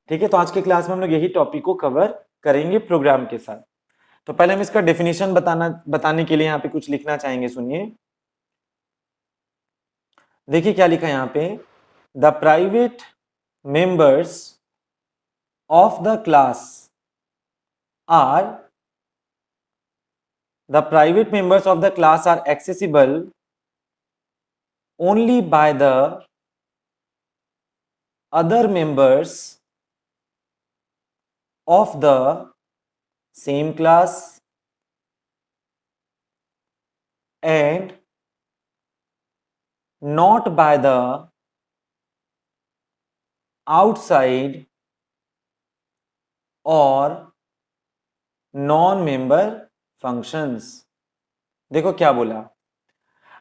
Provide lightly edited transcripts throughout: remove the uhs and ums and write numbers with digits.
ठीक है, तो आज के क्लास में हम लोग यही टॉपिक को कवर करेंगे प्रोग्राम के साथ। तो पहले हम इसका डेफिनेशन बताने के लिए यहाँ पे कुछ लिखना चाहेंगे, सुनिए। देखिए क्या लिखा है यहाँ पे, the private members of the class are the private members of the class are accessible only by the other members of the same class and not by the outside और नॉन मेंबर फंक्शंस। देखो क्या बोला,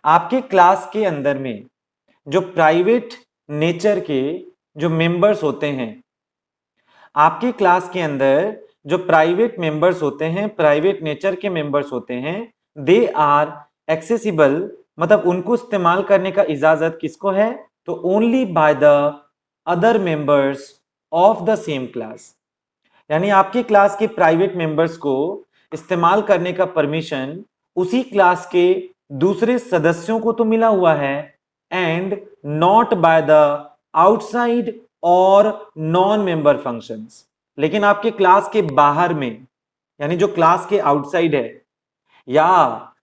आपके class के अंदर में जो private nature के जो मेंबर्स होते हैं, आपके क्लास के अंदर जो प्राइवेट मेंबर्स होते हैं, प्राइवेट नेचर के मेंबर्स होते हैं, दे आर एक्सेसिबल, मतलब उनको इस्तेमाल करने का इजाजत किसको है, तो only by the other members of the same class. यानी आपके क्लास के प्राइवेट मेंबर्स को इस्तेमाल करने का परमिशन उसी क्लास के दूसरे सदस्यों को तो मिला हुआ है, and not by the outside और नॉन मेंबर फंक्शंस। लेकिन आपके क्लास के बाहर में, यानी जो क्लास के आउटसाइड है या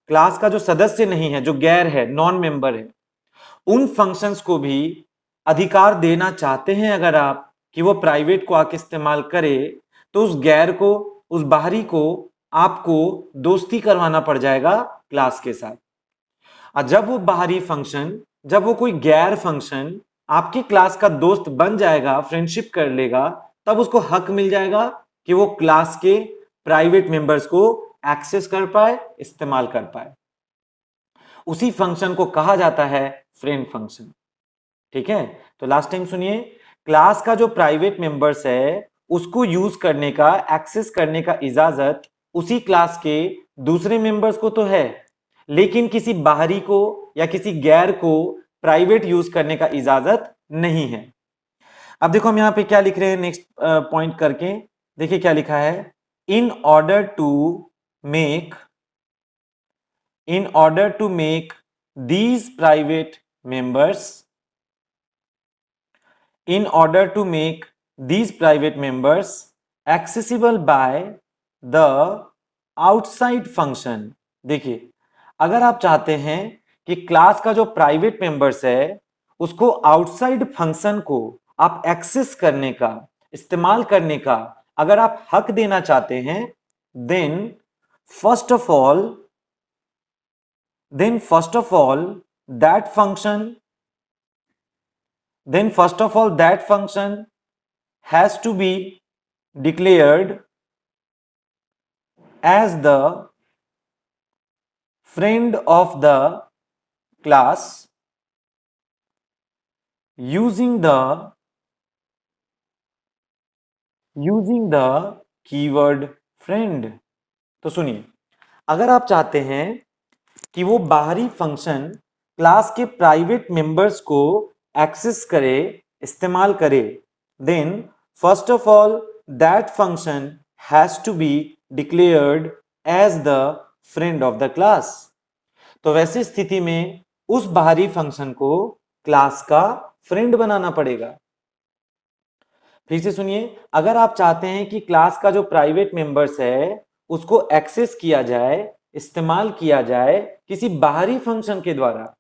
क्लास का जो सदस्य नहीं है, जो गैर है, नॉन मेंबर है, उन फंक्शंस को भी अधिकार देना चाहते हैं अगर आप कि वो प्राइवेट को आके इस्तेमाल करे, तो उस गैर को, उस बाहरी को आपको दोस्ती करवाना पड़ जाएगा क्लास के साथ। और जब वो बाहरी फंक्शन, जब वो कोई गैर फंक्शन आपकी क्लास का दोस्त बन जाएगा, फ्रेंडशिप कर लेगा, तब उसको हक मिल जाएगा कि वो क्लास के प्राइवेट मेंबर्स को एक्सेस कर पाए, इस्तेमाल कर पाए। उसी फंक्शन को कहा जाता है फ्रेंड फंक्शन। ठीक है, तो लास्ट टाइम सुनिए, क्लास का जो प्राइवेट मेंबर्स है उसको यूज करने का, एक्सेस करने का इजाजत उसी क्लास के दूसरे मेंबर्स को तो है, लेकिन किसी बाहरी को या किसी गैर को प्राइवेट यूज करने का इजाजत नहीं है। अब देखो हम यहां पे क्या लिख रहे हैं, नेक्स्ट पॉइंट करके देखिए क्या लिखा है, in order to make these private members in order to make these private members accessible by the outside function। देखिए, अगर आप चाहते हैं कि क्लास का जो प्राइवेट मेंबर्स है उसको आउटसाइड फंक्शन को आप एक्सेस करने का, इस्तेमाल करने का अगर आप हक देना चाहते हैं, then first of all that function has to be declared as the friend of the class using the keyword friend। तो सुनिए, अगर आप चाहते हैं कि वो बाहरी फंक्शन क्लास के प्राइवेट मेंबर्स को एक्सेस करे, इस्तेमाल करे, then first of all that function has to be declared as the friend of the class. तो वैसी स्थिति में उस बाहरी फंक्शन को क्लास का फ्रेंड बनाना पड़ेगा। फिर से सुनिए, अगर आप चाहते हैं कि क्लास का जो प्राइवेट मेंबर्स है उसको एक्सेस किया जाए, इस्तेमाल किया जाए किसी बाहरी फंक्शन के द्वारा,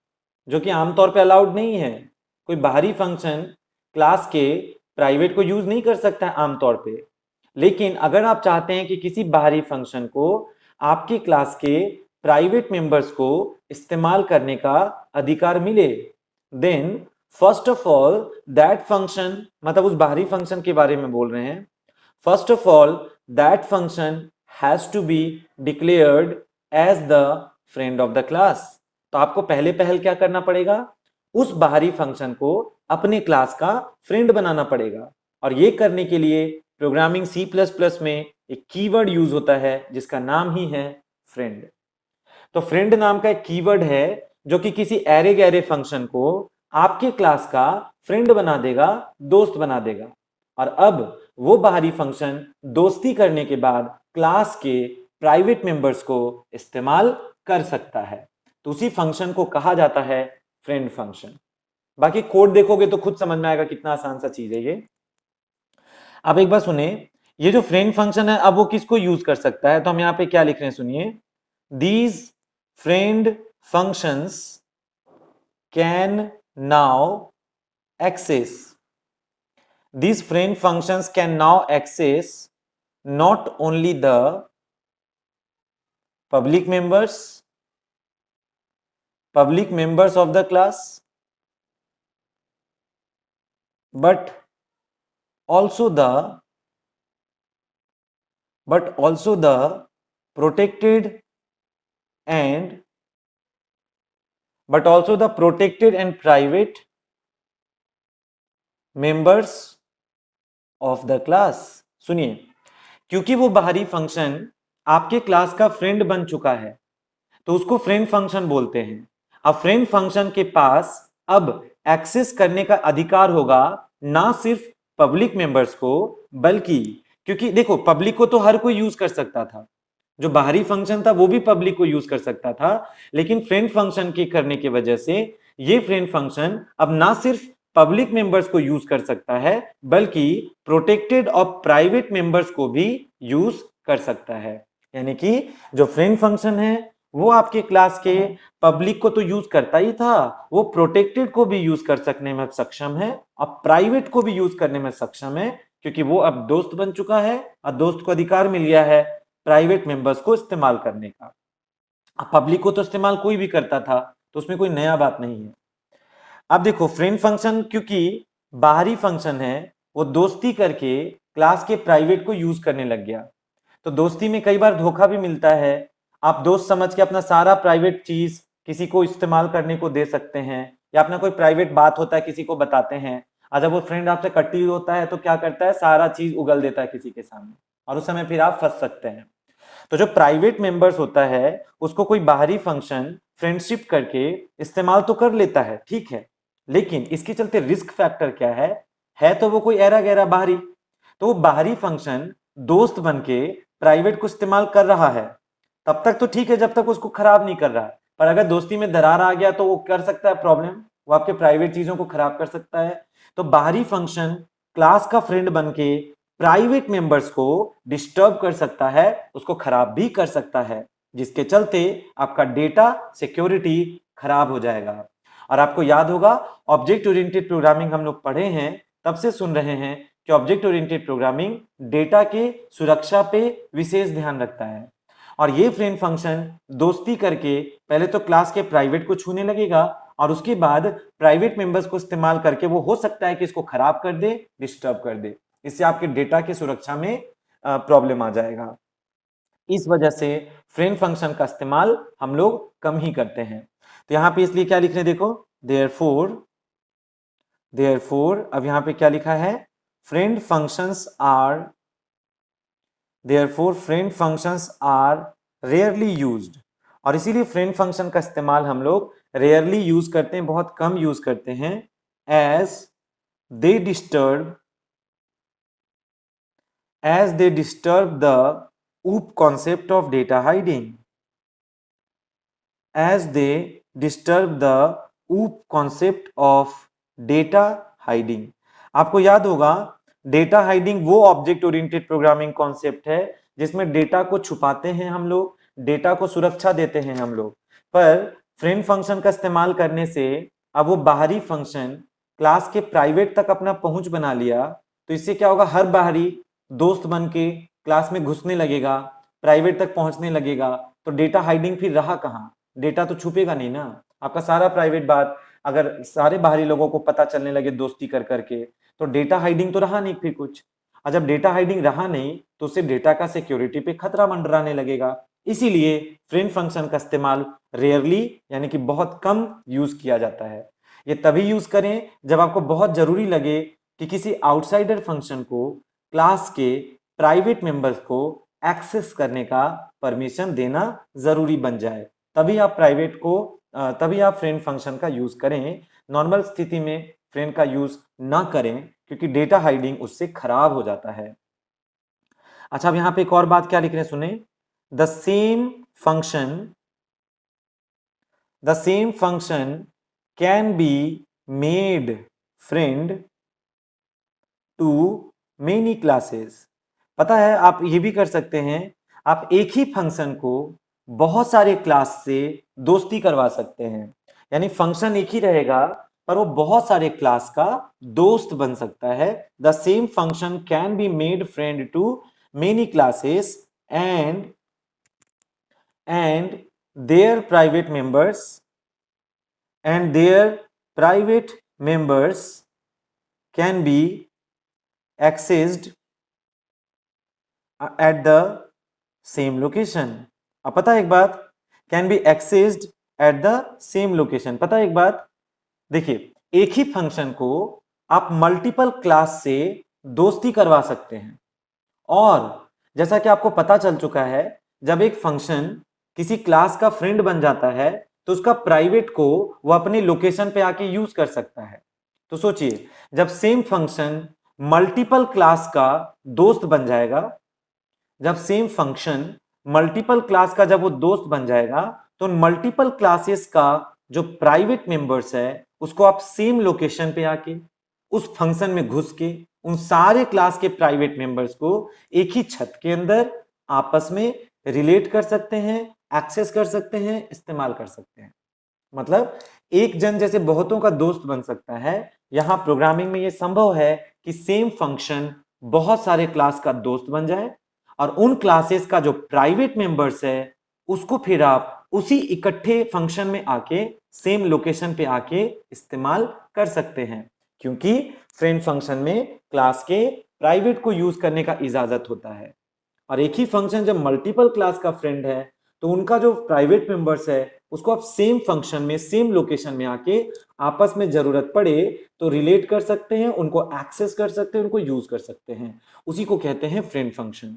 जो कि आमतौर पे अलाउड नहीं है, कोई बाहरी फंक्शन क्लास के प्राइवेट को यूज नहीं कर सकता है आमतौर पे, लेकिन अगर आप चाहते हैं कि किसी बाहरी फंक्शन को आपकी क्लास के प्राइवेट मेंबर्स को इस्तेमाल करने का अधिकार मिले, then first of all that function, मतलब उस बाहरी फंक्शन के बारे में बोल रहे हैं, first of all that function has to be declared as the friend of the class. तो आपको पहले पहल क्या करना पड़ेगा, उस बाहरी फंक्शन को अपने क्लास का फ्रेंड बनाना पड़ेगा। और ये करने के लिए प्रोग्रामिंग C++ में एक कीवर्ड यूज होता है जिसका नाम ही है फ्रेंड। तो फ्रेंड नाम का एक कीवर्ड है जो कि किसी एरे गैरे फंक्शन को आपके क्लास का फ्रेंड बना देगा, दोस्त बना देगा। और अब वो बाहरी फंक्शन दोस्ती करने के बाद क्लास के प्राइवेट मेंबर्स को इस्तेमाल कर सकता है। तो उसी फंक्शन को कहा जाता है फ्रेंड फंक्शन। बाकी कोड देखोगे तो खुद समझ में आएगा कितना आसान सा चीज है ये। अब एक बार सुने, ये जो फ्रेंड फंक्शन है अब वो किसको यूज कर सकता है, तो हम यहां पे क्या लिख रहे हैं सुनिए, these friend functions can now access these friend functions can now access not only the public members of the class but also the protected and private members of the class। सुनिए, क्योंकि वो बाहरी फंक्शन आपके class का friend बन चुका है तो उसको फ्रेंड फंक्शन बोलते हैं। अब फ्रेंड फंक्शन के पास अब एक्सेस करने का अधिकार होगा ना सिर्फ पब्लिक मेंबर्स को, बल्कि क्योंकि देखो पब्लिक को तो हर कोई यूज कर सकता था, जो बाहरी फंक्शन था वो भी पब्लिक को यूज कर सकता था, लेकिन फ्रेंड फंक्शन के करने की वजह से ये फ्रेंड फंक्शन अब ना सिर्फ पब्लिक मेंबर्स को यूज कर सकता है बल्कि प्रोटेक्टेड और प्राइवेट मेंबर्स को भी यूज कर सकता है। यानी कि जो फ्रेंड फंक्शन है वो आपके क्लास के पब्लिक को तो यूज करता ही था, वो प्रोटेक्टेड को भी यूज कर सकने में सक्षम है और प्राइवेट को भी यूज करने में सक्षम है, क्योंकि वो अब दोस्त बन चुका है और दोस्त को अधिकार मिल गया है प्राइवेट मेंबर्स को इस्तेमाल करने का। अब पब्लिक को तो इस्तेमाल कोई भी करता था तो उसमें कोई नया बात नहीं है। अब देखो फ्रेंड फंक्शन क्योंकि बाहरी फंक्शन है वो दोस्ती करके क्लास के प्राइवेट को यूज करने लग गया, तो दोस्ती में कई बार धोखा भी मिलता है। आप दोस्त समझ के अपना सारा प्राइवेट चीज किसी को इस्तेमाल करने को दे सकते हैं, या अपना कोई प्राइवेट बात होता है किसी को बताते हैं, और जब वो फ्रेंड आपसे कट्टी होता है तो क्या करता है, सारा चीज उगल देता है किसी के सामने और उस समय फिर आप फंस सकते हैं। तो जो प्राइवेट मेंबर्स होता है उसको कोई बाहरी फंक्शन फ्रेंडशिप करके इस्तेमाल तो कर लेता है, ठीक है, लेकिन इसके चलते रिस्क फैक्टर क्या है तो वो कोई ऐरा गैरा बाहरी, तो वो बाहरी फंक्शन दोस्त बन के प्राइवेट को इस्तेमाल कर रहा है तब तक तो ठीक है जब तक उसको खराब नहीं कर रहा है, पर अगर दोस्ती में दरार आ गया तो वो कर सकता है प्रॉब्लम, वो आपके प्राइवेट चीजों को खराब कर सकता है। तो बाहरी फंक्शन क्लास का फ्रेंड बन के प्राइवेट मेंबर्स को डिस्टर्ब कर सकता है, उसको खराब भी कर सकता है, जिसके चलते आपका डेटा सिक्योरिटी खराब हो जाएगा। और आपको याद होगा ऑब्जेक्ट ओरिएंटेड प्रोग्रामिंग हम लोग पढ़े हैं, तब से सुन रहे हैं कि ऑब्जेक्ट ओरिएंटेड प्रोग्रामिंग डेटा के सुरक्षा पे विशेष ध्यान रखता है। और ये फ्रेंड फंक्शन दोस्ती करके पहले तो क्लास के प्राइवेट को छूने लगेगा और उसके बाद प्राइवेट मेंबर्स को इस्तेमाल करके वो हो सकता है कि इसको खराब कर दे, डिस्टर्ब कर दे, इससे आपके डेटा की सुरक्षा में प्रॉब्लम आ जाएगा। इस वजह से फ्रेंड फंक्शन का इस्तेमाल हम लोग कम ही करते हैं। तो यहां पे इसलिए क्या लिख रहे हैं देखो, देयरफॉर अब यहां पे क्या लिखा है, friend functions are therefore friend functions are rarely used, और इसीलिए फ्रेंड फंक्शन का इस्तेमाल हम लोग रेयरली यूज करते हैं, बहुत कम यूज करते हैं, as they disturb the OOP concept of data hiding, as they disturb the OOP concept of data hiding। आपको याद होगा डेटा हाइडिंग वो ऑब्जेक्ट ओरिएंटेड प्रोग्रामिंग कॉन्सेप्ट है जिसमें डेटा को छुपाते हैं हम लोग, डेटा को सुरक्षा देते हैं हम लोग, पर फ्रेंड फंक्शन का इस्तेमाल करने से अब वो बाहरी फंक्शन क्लास के प्राइवेट तक अपना पहुंच बना लिया, तो इससे क्या होगा, हर बाहरी दोस्त बन के क्लास में घुसने लगेगा, प्राइवेट तक पहुंचने लगेगा, तो डेटा हाइडिंग फिर रहा कहां, डेटा तो छुपेगा नहीं ना, आपका सारा प्राइवेट बात अगर सारे बाहरी लोगों को पता चलने लगे दोस्ती कर करके तो डेटा हाइडिंग तो रहा नहीं फिर कुछ, और जब डेटा हाइडिंग रहा नहीं तो उससे डेटा का सिक्योरिटी पे खतरा मंडराने लगेगा। इसीलिए फ्रेंड फंक्शन का इस्तेमाल रेयरली यानी कि बहुत कम यूज किया जाता है। ये तभी यूज करें जब आपको बहुत जरूरी लगे कि किसी आउटसाइडर फंक्शन को क्लास के प्राइवेट मेंबर्स को एक्सेस करने का परमिशन देना जरूरी बन जाए, तभी आप फ्रेंड फंक्शन का यूज करें। नॉर्मल स्थिति में फ्रेंड का यूज ना करें, क्योंकि डेटा हाइडिंग उससे खराब हो जाता है। अच्छा, अब यहां पे एक और बात क्या लिख रहे हैं, सुने। The same function can be made friend to many classes. पता है, आप ये भी कर सकते हैं, आप एक ही फंक्शन को बहुत सारे क्लास से दोस्ती करवा सकते हैं। यानी फंक्शन एक ही रहेगा, पर वो बहुत सारे क्लास का दोस्त बन सकता है। The same function can be made friend to many classes and their private members and their private members can be accessed at the same location। अब पता है एक बात, can be accessed at the same location. पता है एक बात, देखिए, एक ही फंक्शन को आप मल्टीपल क्लास से दोस्ती करवा सकते हैं। और जैसा कि आपको पता चल चुका है, जब एक फंक्शन किसी क्लास का फ्रेंड बन जाता है तो उसका प्राइवेट को वो अपने लोकेशन पे आके यूज कर सकता है। तो सोचिए, जब सेम फंक्शन मल्टीपल क्लास का दोस्त बन जाएगा, जब सेम फंक्शन मल्टीपल क्लास का जब वो दोस्त बन जाएगा, तो मल्टीपल क्लासेस का जो प्राइवेट मेंबर्स है उसको आप सेम लोकेशन पे आके उस फंक्शन में घुस के उन सारे क्लास के प्राइवेट मेंबर्स को एक ही छत के अंदर आपस में रिलेट कर सकते हैं, एक्सेस कर सकते हैं, इस्तेमाल कर सकते हैं। मतलब एक जन जैसे बहुतों का दोस्त बन सकता है। यहां प्रोग्रामिंग में यह संभव है कि सेम फंक्शन बहुत सारे क्लास का दोस्त बन जाए और उन क्लासेस का जो प्राइवेट मेंबर्स है उसको फिर आप उसी इकट्ठे फंक्शन में आके सेम लोकेशन पे आके इस्तेमाल कर सकते हैं, क्योंकि फ्रेंड फंक्शन में क्लास के प्राइवेट को यूज करने का इजाजत होता है। और एक ही फंक्शन जब मल्टीपल क्लास का फ्रेंड है तो उनका जो प्राइवेट मेंबर्स है उसको आप सेम फंक्शन में सेम लोकेशन में आके आपस में जरूरत पड़े तो रिलेट कर सकते हैं, उनको एक्सेस कर सकते हैं, उनको यूज कर सकते हैं। उसी को कहते हैं फ्रेंड फंक्शन।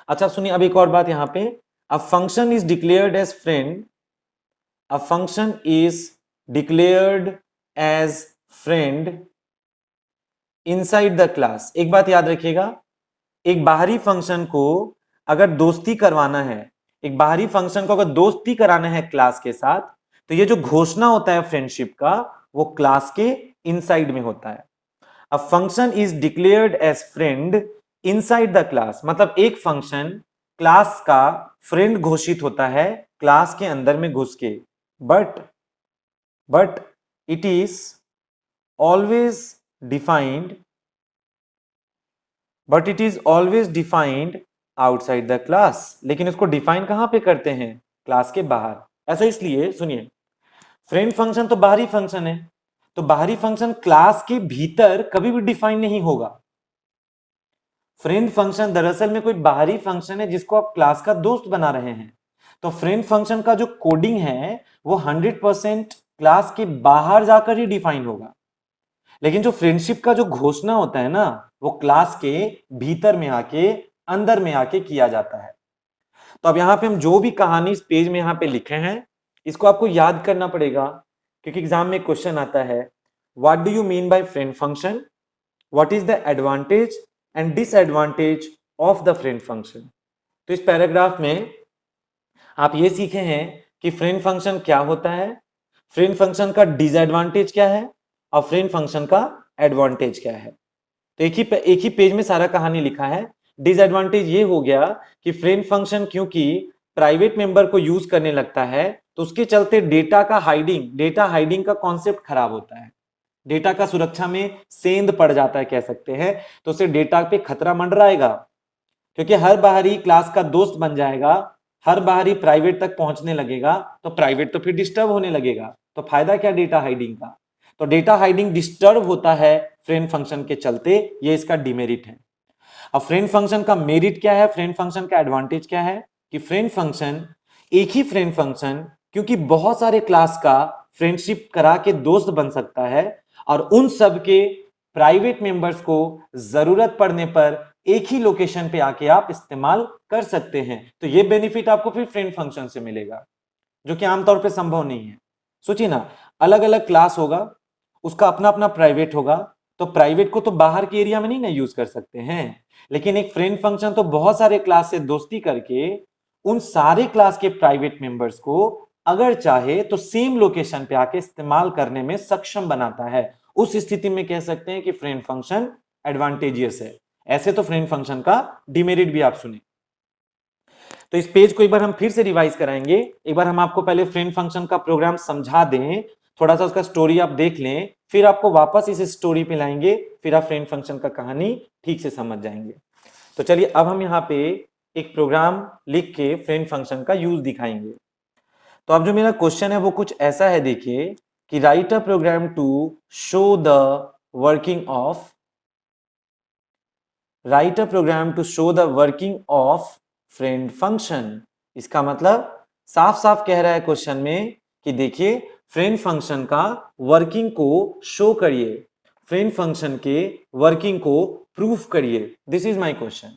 अच्छा सुनिए, अब एक और बात यहां पे, a function is declared as friend, a function is declared as friend inside the class. एक बात याद रखिएगा, एक बाहरी फंक्शन को अगर दोस्ती करवाना है, एक बाहरी फंक्शन को अगर दोस्ती कराना है क्लास के साथ, तो ये जो घोषणा होता है फ्रेंडशिप का वो क्लास के इनसाइड में होता है। A function is declared as friend inside the class, मतलब एक फंक्शन क्लास का फ्रेंड घोषित होता है क्लास के अंदर में घुस के, but it is always defined but it is always defined outside the class. लेकिन इसको डिफाइन कहां पे करते हैं, क्लास के बाहर। ऐसा इसलिए, सुनिए, फ्रेंड फंक्शन तो बाहरी फंक्शन है, तो बाहरी फंक्शन क्लास के भीतर कभी भी डिफाइन नहीं होगा। फ्रेंड फंक्शन दरअसल में कोई बाहरी फंक्शन है जिसको आप क्लास का दोस्त बना रहे हैं। तो फ्रेंड फंक्शन का जो कोडिंग है वो 100% क्लास के बाहर जाकर ही डिफाइन होगा। लेकिन जो फ्रेंडशिप का जो घोषणा होता है ना, वो क्लास के भीतर में आके, अंदर में आके किया जाता है। तो अब यहां पे हम जो भी कहानी इस पेज में यहां पे लिखे हैं इसको आपको याद करना पड़ेगा, क्योंकि एग्जाम में क्वेश्चन आता है, what do you mean by friend function, what is the advantage and disadvantage of the friend function. तो इस पैराग्राफ में आप ये सीखे हैं कि फ्रेंड फंक्शन क्या होता है, फ्रेंड फंक्शन का डिसएडवांटेज क्या है और फ्रेंड फंक्शन का एडवांटेज क्या है। तो एक ही पेज में सारा कहानी लिखा है। डिसएडवांटेज ये हो गया कि फ्रेंड फंक्शन क्योंकि प्राइवेट मेंबर को यूज करने लगता है तो उसके चलते डेटा हाइडिंग का कॉन्सेप्ट खराब होता है, डेटा का सुरक्षा में सेंध पड़ जाता है कह सकते हैं। तो उससे डेटा पे खतरा मंडराएगा, क्योंकि हर बाहरी क्लास का दोस्त बन जाएगा, हर बाहरी प्राइवेट तक पहुंचने लगेगा तो प्राइवेट तो फिर डिस्टर्ब होने लगेगा। तो फायदा क्या डेटा हाइडिंग का, तो डेटा हाइडिंग डिस्टर्ब होता है फ्रेंड फंक्शन के चलते, ये इसका डिमेरिट है। अब फ्रेंड फंक्शन का मेरिट क्या है, फ्रेंड फंक्शन का एडवांटेज क्या है, कि फ्रेंड फंक्शन, एक ही फ्रेंड फंक्शन क्योंकि बहुत सारे क्लास का फ्रेंडशिप करा के दोस्त बन सकता है और उन सब के प्राइवेट मेंबर्स को जरूरत पड़ने पर एक ही लोकेशन पे आके आप इस्तेमाल कर सकते हैं। तो ये बेनिफिट आपको फिर फ्रेंड फंक्शन से मिलेगा, जो कि आमतौर पे संभव नहीं है। सोचिए ना, अलग अलग क्लास होगा, उसका अपना अपना प्राइवेट होगा, तो प्राइवेट को तो बाहर के एरिया में नहीं ना यूज कर सकते हैं, लेकिन एक फ्रेंड फंक्शन तो बहुत सारे क्लास से दोस्ती करके उन सारे क्लास के प्राइवेट मेंबर्स को अगर चाहे तो सेम लोकेशन पे आके इस्तेमाल करने में सक्षम बनाता है। उस स्थिति में कह सकते हैं कि फ्रेंड फंक्शन एडवांटेजियस है। ऐसे तो फ्रेंड फंक्शन का डिमेरिट भी आप सुने। तो इस पेज को एक बार हम फिर से रिवाइज कराएंगे। एक बार हम आपको पहले फ्रेंड फंक्शन का प्रोग्राम समझा दें, थोड़ा सा उसका स्टोरी आप देख लें, फिर आपको वापस इस स्टोरी पे लाएंगे, फिर आप फ्रेंड फंक्शन का कहानी ठीक से समझ जाएंगे। तो चलिए अब हम यहाँ पे एक प्रोग्राम लिख के फ्रेंड फंक्शन का यूज दिखाएंगे। तो अब जो मेरा क्वेश्चन है वो कुछ ऐसा है, देखिए कि write a program to show the working of write a program to show the working of friend function. इसका मतलब साफ साफ कह रहा है क्वेश्चन में कि देखिए फ्रेंड फंक्शन का वर्किंग को शो करिए, फ्रेंड फंक्शन के वर्किंग को प्रूफ करिए। This is my question.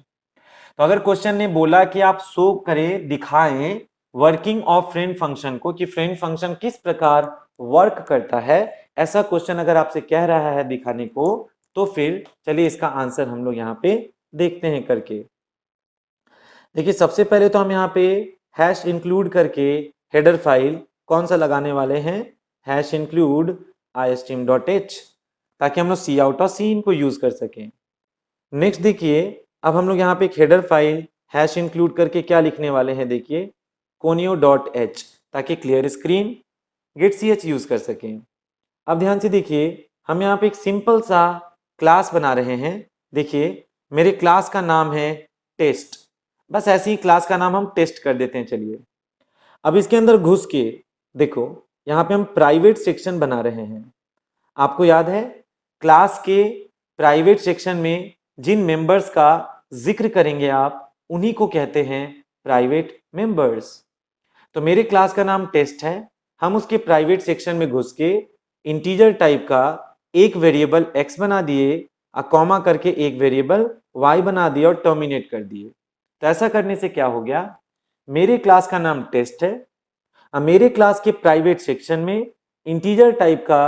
तो अगर क्वेश्चन ने बोला कि आप शो करें, दिखाएं वर्किंग ऑफ फ्रेंड फंक्शन को, कि फ्रेंड फंक्शन किस प्रकार वर्क करता है, ऐसा क्वेश्चन अगर आपसे कह रहा है दिखाने को, तो फिर चलिए इसका आंसर हम लोग यहाँ पे देखते हैं करके। देखिए सबसे पहले तो हम यहाँ पे हैश इंक्लूड करके हेडर फाइल कौन सा लगाने वाले हैं, हैश इंक्लूड istream.h, ताकि हम लोग सी आउट और सी इन को यूज कर सकें। नेक्स्ट देखिए अब हम लोग यहाँ पे एक हेडर फाइल हैश इंक्लूड करके क्या लिखने वाले हैं, देखिए conio.h, ताकि क्लियर स्क्रीन गेट सी एच यूज कर सकें। अब ध्यान से देखिए हम यहाँ पे एक सिंपल सा क्लास बना रहे हैं। देखिए मेरे क्लास का नाम है टेस्ट, बस ऐसे ही क्लास का नाम हम टेस्ट कर देते हैं। चलिए अब इसके अंदर घुस के देखो यहाँ पे हम प्राइवेट सेक्शन बना रहे हैं। आपको याद है क्लास के प्राइवेट सेक्शन में जिन मेंबर्स का जिक्र करेंगे आप, उन्हीं को कहते हैं प्राइवेट मेंबर्स। तो मेरे क्लास का नाम टेस्ट है, हम उसके प्राइवेट सेक्शन में घुस के इंटीजर टाइप का एक वेरिएबल x बना दिए, कॉमा करके एक वेरिएबल y बना दिया और टर्मिनेट कर दिए। तो ऐसा करने से क्या हो गया, मेरे क्लास का नाम टेस्ट है, मेरे क्लास के प्राइवेट सेक्शन में इंटीजर टाइप का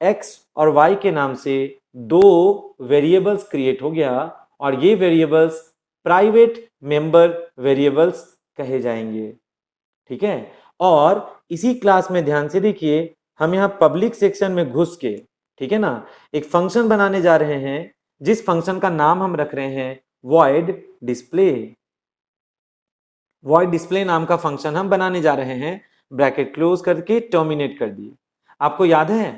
x और y के नाम से दो वेरिएबल्स क्रिएट हो गया, और ये वेरिएबल्स प्राइवेट मेंबर वेरिएबल्स कहे जाएंगे। ठीक है, और इसी क्लास में ध्यान से देखिए हम यहाँ पब्लिक सेक्शन में घुस के, ठीक है ना, एक फंक्शन बनाने जा रहे हैं, जिस फंक्शन का नाम हम रख रहे हैं void display। void display नाम का फंक्शन हम बनाने जा रहे हैं, ब्रैकेट क्लोज करके टर्मिनेट कर दिए। आपको याद है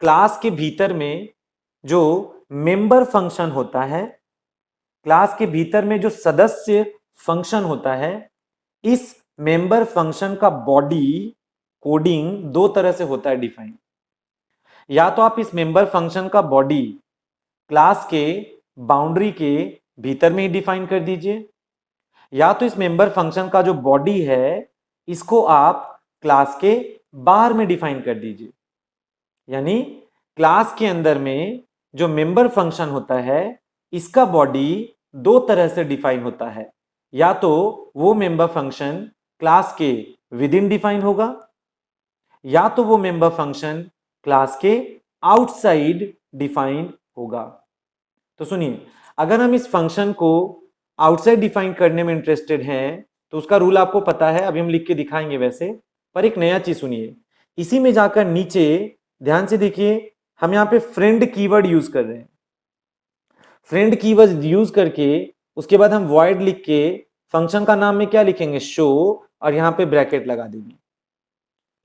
क्लास के भीतर में जो मेंबर फंक्शन होता है, क्लास के भीतर में जो सदस्य फंक्शन होता है, इस मेंबर फंक्शन का बॉडी कोडिंग दो तरह से होता है डिफाइन। या तो आप इस मेंबर फंक्शन का बॉडी क्लास के बाउंड्री के भीतर में ही डिफाइन कर दीजिए, या तो इस मेंबर फंक्शन का जो बॉडी है इसको आप क्लास के बाहर में डिफाइन कर दीजिए। यानी क्लास के अंदर में जो मेंबर फंक्शन होता है इसका बॉडी दो तरह से डिफाइन होता है, या तो वो मेंबर फंक्शन क्लास के विद इन डिफाइन होगा, या तो वो मेंबर फंक्शन क्लास के आउटसाइड डिफाइन होगा। तो सुनिए अगर हम इस फंक्शन को आउटसाइड डिफाइन करने में इंटरेस्टेड हैं तो उसका रूल आपको पता है, अभी हम लिख के दिखाएंगे वैसे, पर एक नया चीज सुनिए। इसी में जाकर नीचे ध्यान से देखिए हम यहाँ पे फ्रेंड कीवर्ड यूज कर रहे हैं। फ्रेंड कीवर्ड यूज करके उसके बाद हम वॉइड लिख के फंक्शन का नाम में क्या लिखेंगे, शो, और यहाँ पे ब्रैकेट लगा देंगे।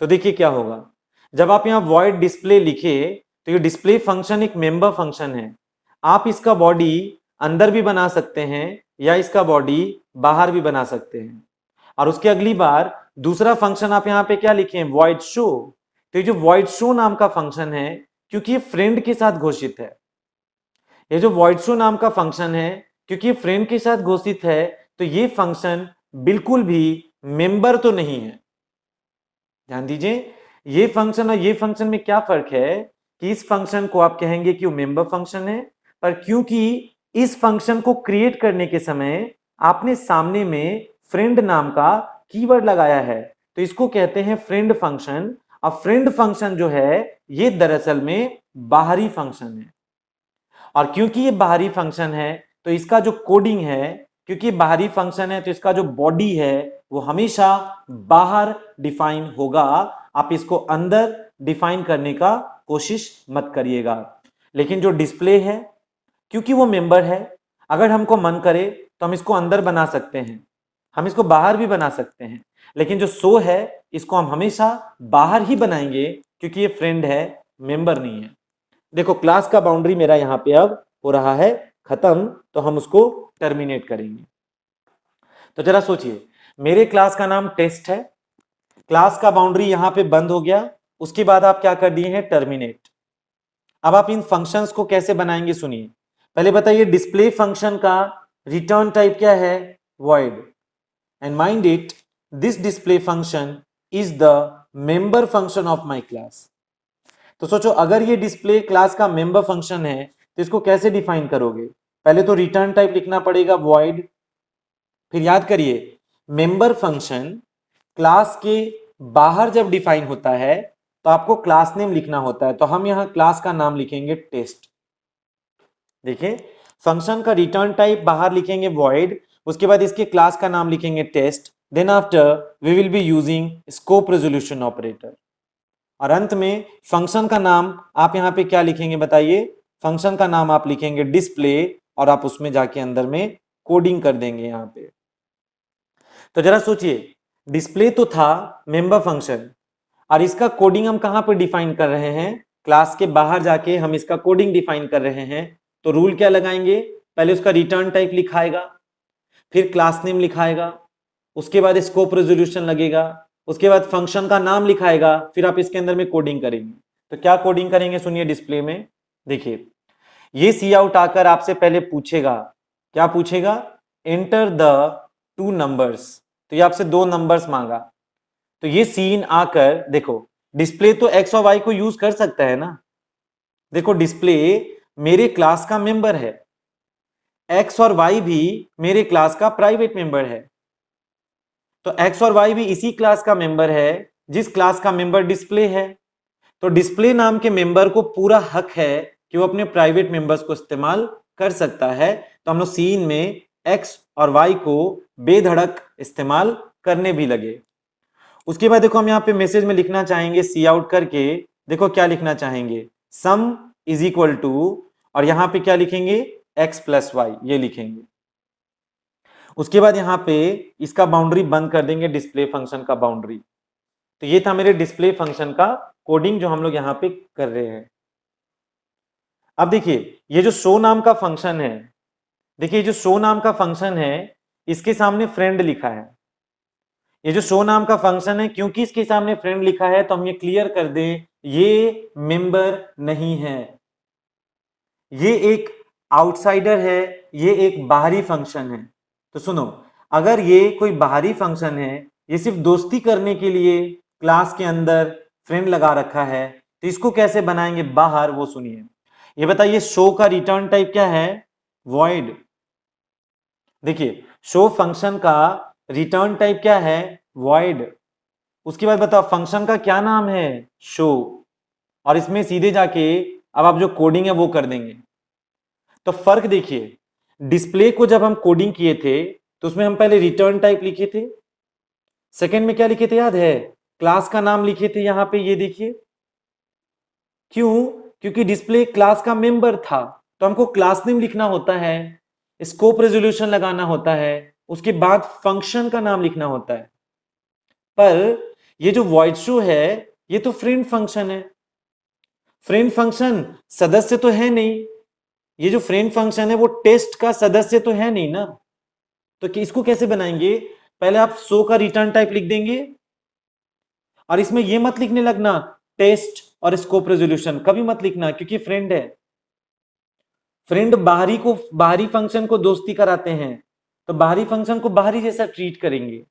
तो देखिए क्या होगा, जब आप यहाँ वॉइड डिस्प्ले लिखे तो ये डिस्प्ले फंक्शन एक मेंबर फंक्शन है। आप इसका बॉडी अंदर भी बना सकते हैं या इसका बॉडी बाहर भी बना सकते हैं। और उसके अगली बार दूसरा फंक्शन आप यहाँ पे क्या लिखे, वॉइड शो। तो ये जो वॉइड शो नाम का फंक्शन है, क्योंकि ये फ्रेंड के साथ घोषित है, ये जो वॉइड शो नाम का फंक्शन है क्योंकि ये फ्रेंड के साथ घोषित है, तो ये फंक्शन बिल्कुल भी मेंबर तो नहीं है। ध्यान दीजिए ये फंक्शन और ये फंक्शन में क्या फर्क है, कि इस फंक्शन को आप कहेंगे कि वो मेंबर फंक्शन है, पर क्योंकि इस फंक्शन को क्रिएट करने के समय आपने सामने में फ्रेंड नाम का कीवर्ड लगाया है, तो इसको कहते हैं फ्रेंड फंक्शन। अब फ्रेंड फंक्शन जो है ये दरअसल में बाहरी फंक्शन है, और क्योंकि ये बाहरी फंक्शन है तो इसका जो कोडिंग है, क्योंकि बाहरी फंक्शन है तो इसका जो बॉडी है वो हमेशा बाहर डिफाइन होगा। आप इसको अंदर डिफाइन करने का कोशिश मत करिएगा। लेकिन जो डिस्प्ले है, क्योंकि वो मेंबर है, अगर हमको मन करे तो हम इसको अंदर बना सकते हैं, हम इसको बाहर भी बना सकते हैं, लेकिन जो शो है इसको हम हमेशा बाहर ही बनाएंगे क्योंकि ये फ्रेंड है, मेंबर नहीं है। देखो क्लास का बाउंड्री मेरा यहां पे अब हो रहा है खत्म, तो हम उसको टर्मिनेट करेंगे। तो जरा सोचिए, मेरे क्लास का नाम टेस्ट है, क्लास का बाउंड्री यहां पे बंद हो गया, उसके बाद आप क्या कर दिए हैं, टर्मिनेट। अब आप इन फंक्शंस को कैसे बनाएंगे सुनिए। पहले बताइए डिस्प्ले फंक्शन का रिटर्न टाइप क्या है, void, and mind it this display function is the member function of my class. तो सोचो अगर ये डिस्प्ले क्लास का मेंबर फंक्शन है तो इसको कैसे डिफाइन करोगे। पहले तो रिटर्न टाइप लिखना पड़ेगा वॉइड, फिर याद करिए मेंबर फंक्शन क्लास के बाहर जब डिफाइन होता है तो आपको क्लास नेम लिखना होता है, तो हम यहां क्लास का नाम लिखेंगे टेस्ट। देखिए फंक्शन का रिटर्न टाइप बाहर लिखेंगे वॉइड, उसके बाद इसके क्लास का नाम लिखेंगे test, then after we will be using scope resolution operator, और अंत में फंक्शन का नाम आप यहां पे क्या लिखेंगे बताइए, फंक्शन का नाम आप लिखेंगे डिस्प्ले, और आप उसमें जाके अंदर में कोडिंग कर देंगे यहां पे। तो जरा सोचिए डिस्प्ले तो था मेंबर फंक्शन, और इसका कोडिंग हम कहां पर डिफाइन कर रहे हैं, क्लास के बाहर जाके हम इसका कोडिंग डिफाइन कर रहे हैं। तो रूल क्या लगाएंगे, पहले उसका रिटर्न टाइप लिखाएगा, फिर क्लास नेम लिखाएगा, उसके बाद स्कोप रेजोल्यूशन लगेगा, उसके बाद फंक्शन का नाम लिखाएगा, फिर आप इसके अंदर में कोडिंग करेंगे। तो क्या कोडिंग करेंगे सुनिए डिस्प्ले में, देखिए ये सी आउट आकर आपसे पहले पूछेगा, क्या पूछेगा, एंटर द टू नंबर्स, तो ये आपसे दो नंबर्स मांगा। तो ये सीन आकर देखो डिस्प्ले तो एक्स और वाई को यूज कर सकता है ना, देखो डिस्प्ले मेरे क्लास का मेंबर है, एक्स और वाई भी मेरे क्लास का प्राइवेट मेंबर है, तो एक्स और वाई भी इसी क्लास का मेंबर है जिस क्लास का मेंबर डिस्प्ले है। तो डिस्प्ले नाम के मेंबर को पूरा हक है कि वो अपने प्राइवेट मेंबर्स को इस्तेमाल कर सकता है। तो हम लोग सीन में एक्स और वाई को बेधड़क इस्तेमाल करने भी लगे। उसके बाद देखो हम यहाँ पे मैसेज में लिखना चाहेंगे सी आउट करके, देखो क्या लिखना चाहेंगे, सम इज इक्वल टू, और यहां पे क्या लिखेंगे, एक्स प्लस वाई, ये लिखेंगे। उसके बाद यहां पे इसका बाउंड्री बंद कर देंगे, डिस्प्ले फंक्शन का बाउंड्री। तो ये था मेरे डिस्प्ले फंक्शन का कोडिंग जो हम लोग यहां पे कर रहे हैं। अब देखिए ये जो शो नाम का फंक्शन है, देखिए जो शो नाम का फंक्शन है इसके सामने फ्रेंड लिखा है। ये जो शो नाम का फंक्शन है क्योंकि इसके सामने फ्रेंड लिखा है तो हम ये क्लियर कर दें ये मेंबर नहीं है, ये एक आउटसाइडर है, ये एक बाहरी फंक्शन है। तो सुनो अगर ये कोई बाहरी फंक्शन है, ये सिर्फ दोस्ती करने के लिए क्लास के अंदर फ्रेंड लगा रखा है, तो इसको कैसे बनाएंगे बाहर वो सुनिए। ये बताइए शो का रिटर्न टाइप क्या है, वॉइड। देखिए शो फंक्शन का रिटर्न टाइप क्या है, वॉइड। उसके बाद बताओ फंक्शन का क्या नाम है, शो, और इसमें सीधे जाके अब आप जो कोडिंग है वो कर देंगे। तो फर्क देखिए डिस्प्ले को जब हम कोडिंग किए थे तो उसमें हम पहले रिटर्न टाइप लिखे थे, सेकंड में क्या लिखे थे याद है, क्लास का नाम लिखे थे यहां पे, ये देखिए क्यों, क्योंकि डिस्प्ले क्लास का मेंबर था तो हमको क्लास नेम लिखना होता है, स्कोप रेजोल्यूशन लगाना होता है, उसके बाद फंक्शन का नाम लिखना होता है। पर ये जो वॉइड शो है ये तो फ्रेंड फंक्शन है, फ्रेंड फंक्शन सदस्य तो है नहीं, ये जो फ्रेंड फंक्शन है वो टेस्ट का सदस्य तो है नहीं ना। तो इसको कैसे बनाएंगे, पहले आप शो का रिटर्न टाइप लिख देंगे, और इसमें ये मत लिखने लगना टेस्ट और स्कोप रेजोल्यूशन, कभी मत लिखना क्योंकि फ्रेंड है। फ्रेंड बाहरी फंक्शन को दोस्ती कराते हैं, तो बाहरी फंक्शन को बाहरी जैसा ट्रीट करेंगे।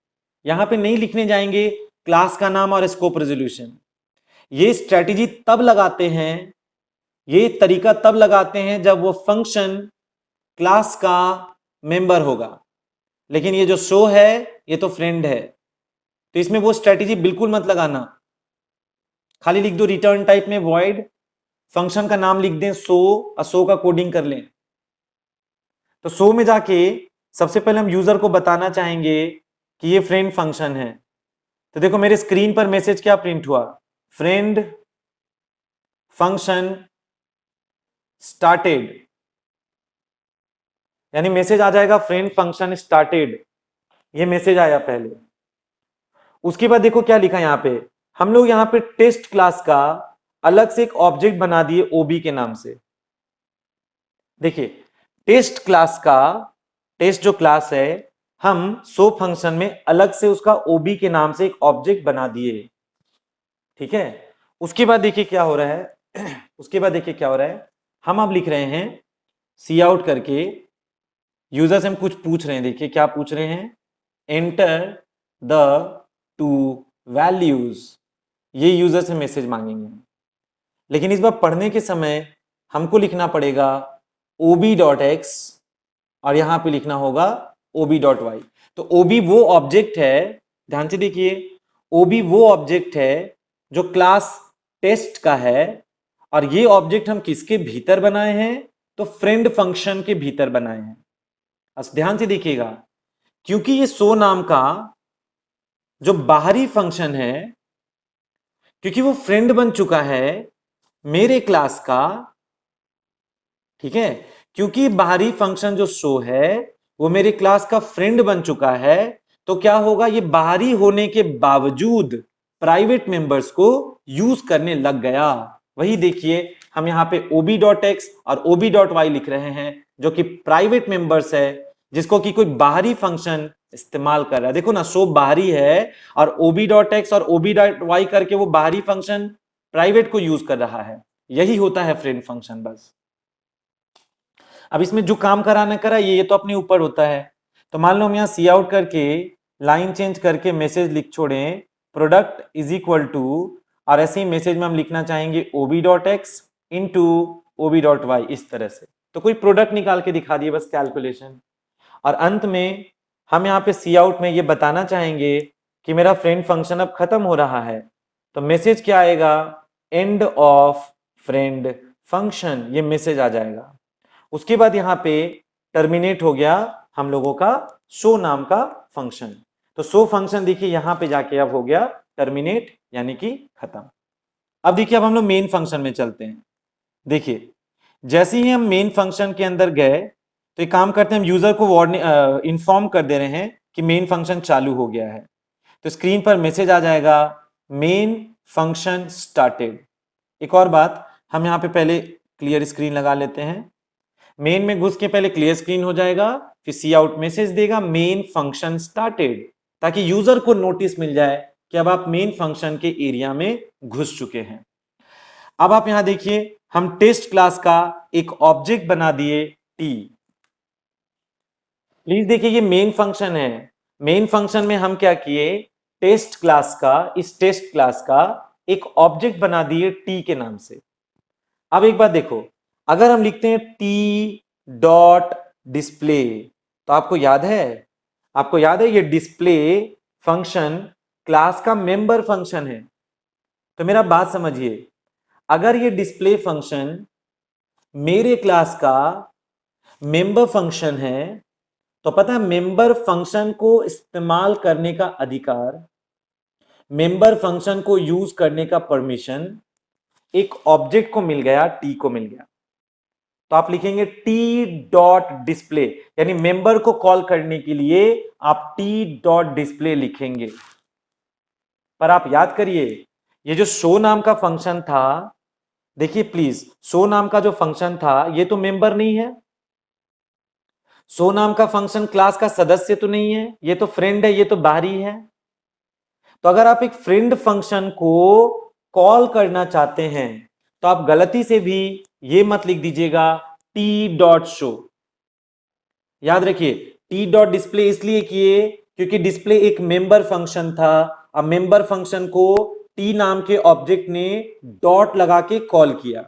यहां पे नहीं लिखने जाएंगे क्लास का नाम और स्कोप रेजोल्यूशन। ये स्ट्रेटेजी तब लगाते हैं, ये तरीका तब लगाते हैं जब वो फंक्शन क्लास का मेंबर होगा, लेकिन ये जो शो है ये तो फ्रेंड है, तो इसमें वो स्ट्रेटेजी बिल्कुल मत लगाना। खाली लिख दो रिटर्न टाइप में वॉइड, फंक्शन का नाम लिख दें सो और सो का कोडिंग कर लें। तो सो में जाके सबसे पहले हम यूजर को बताना चाहेंगे कि ये फ्रेंड फंक्शन है। तो देखो मेरे स्क्रीन पर मैसेज क्या प्रिंट हुआ, फ्रेंड फंक्शन स्टार्टेड, यानी मैसेज आ जाएगा फ्रेंड फंक्शन स्टार्टेड, ये मैसेज आया पहले। उसके बाद देखो क्या लिखा यहां पे, हम लोग यहां पे टेस्ट क्लास का अलग से एक ऑब्जेक्ट बना दिए ओबी के नाम से। देखिए टेस्ट क्लास का, टेस्ट जो क्लास है, हम सो फंक्शन में अलग से उसका ओबी के नाम से एक ऑब्जेक्ट बना दिए। ठीक है, उसके बाद देखिए क्या हो रहा है उसके बाद देखिए क्या हो रहा है, हम अब लिख रहे हैं सी आउट करके, यूजर से हम कुछ पूछ रहे हैं। देखिए क्या पूछ रहे हैं, एंटर द टू वैल्यूज, ये यूजर से मैसेज मांगेंगे। लेकिन इस बार पढ़ने के समय हमको लिखना पड़ेगा ob.x और यहां पे लिखना होगा ob.y। तो ob वो ऑब्जेक्ट है, ध्यान से देखिए, ob वो ऑब्जेक्ट है जो क्लास टेस्ट का है, और ये ऑब्जेक्ट हम किसके भीतर बनाए हैं, तो फ्रेंड फंक्शन के भीतर बनाए हैं। ध्यान से देखिएगा, क्योंकि ये सो नाम का जो बाहरी फंक्शन है, क्योंकि वो फ्रेंड बन चुका है मेरे क्लास का, ठीक है, क्योंकि बाहरी फंक्शन जो शो है वो मेरे क्लास का फ्रेंड बन चुका है, तो क्या होगा, ये बाहरी होने के बावजूद प्राइवेट मेंबर्स को यूज करने लग गया। वही देखिए हम यहां पे ob.x और ob.y लिख रहे हैं, जो कि प्राइवेट मेंबर्स है, जिसको कि कोई बाहरी फंक्शन इस्तेमाल कर रहा है। देखो ना, शो बाहरी है और ob.x और ob.y करके वो बाहरी फंक्शन प्राइवेट को यूज कर रहा है। यही होता है फ्रेंड फंक्शन बस। अब इसमें जो काम कराना करा ये तो अपने ऊपर होता है। तो मान लो हम यहाँ सी आउट करके लाइन चेंज करके मैसेज लिख छोड़ें, प्रोडक्ट इज इक्वल टू, और ऐसे ही मैसेज में हम लिखना चाहेंगे ob.x इंटू ob.y, इस तरह से। तो कोई प्रोडक्ट निकाल के दिखा दिए बस, कैलकुलेशन। और अंत में हम यहाँ पे सी आउट में ये बताना चाहेंगे कि मेरा फ्रेंड फंक्शन अब खत्म हो रहा है। तो मैसेज क्या आएगा, एंड ऑफ फ्रेंड फंक्शन, ये मैसेज आ जाएगा। उसके बाद यहां पे टर्मिनेट हो गया हम लोगों का शो नाम का फंक्शन। तो शो फंक्शन देखिए यहां पे जाके अब हो गया टर्मिनेट, यानी कि खत्म। अब देखिए अब हम लोग मेन फंक्शन में चलते हैं। देखिए जैसे ही हम मेन फंक्शन के अंदर गए, तो एक काम करते हैं, हम यूजर को वार्निंग इन्फॉर्म कर दे रहे हैं कि मेन फंक्शन चालू हो गया है। तो स्क्रीन पर मैसेज आ जाएगा मेन फंक्शन स्टार्टेड। एक और बात, हम यहां पे पहले क्लियर स्क्रीन लगा लेते हैं। मेन में घुस के पहले क्लियर स्क्रीन हो जाएगा, फिर सी आउट मैसेज देगा मेन फंक्शन स्टार्टेड, ताकि यूजर को नोटिस मिल जाए कि अब आप मेन फंक्शन के एरिया में घुस चुके हैं। अब आप यहां देखिए हम टेस्ट क्लास का एक ऑब्जेक्ट बना दिए टी। प्लीज देखिए ये मेन फंक्शन है, मेन फंक्शन में हम क्या किए, टेस्ट क्लास का, इस टेस्ट क्लास का एक ऑब्जेक्ट बना दिए टी के नाम से। अब एक बात देखो, अगर हम लिखते हैं टी डॉट डिस्प्ले, तो आपको याद है, आपको याद है ये डिस्प्ले फंक्शन क्लास का मेंबर फंक्शन है। तो मेरा बात समझिए, अगर ये डिस्प्ले फंक्शन मेरे क्लास का मेंबर फंक्शन है, तो पता है मेंबर फंक्शन को इस्तेमाल करने का अधिकार, मेंबर फंक्शन को यूज करने का परमिशन एक ऑब्जेक्ट को मिल गया, टी को मिल गया। तो आप लिखेंगे टी डॉट डिस्प्ले, यानी मेंबर को कॉल करने के लिए आप टी डॉट डिस्प्ले लिखेंगे। पर आप याद करिए, ये जो शो नाम का फंक्शन था, देखिए प्लीज, शो नाम का जो फंक्शन था ये तो मेंबर नहीं है, शो नाम का फंक्शन क्लास का सदस्य तो नहीं है, ये तो फ्रेंड है, ये तो बाहरी है। तो अगर आप एक फ्रेंड फंक्शन को कॉल करना चाहते हैं, तो आप गलती से भी ये मत लिख दीजिएगा टी डॉट शो। याद रखिए टी डॉट डिस्प्ले इसलिए किए क्योंकि डिस्प्ले एक मेंबर फंक्शन था। अब मेंबर फंक्शन को टी नाम के ऑब्जेक्ट ने डॉट लगा के कॉल किया,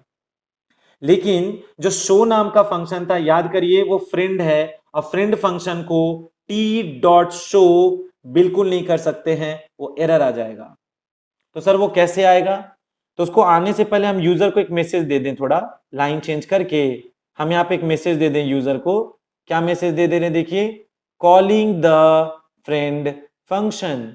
लेकिन जो शो नाम का फंक्शन था, याद करिए वो फ्रेंड है, और फ्रेंड फंक्शन को टी डॉट शो बिल्कुल नहीं कर सकते हैं, वो एरर आ जाएगा। तो सर वो कैसे आएगा, तो उसको आने से पहले हम यूजर को एक मैसेज दे दें, थोड़ा लाइन चेंज करके हम यहाँ पे एक मैसेज दे दें यूजर को। क्या मैसेज दे रहे हैं, देखिए, कॉलिंग द फ्रेंड फंक्शन,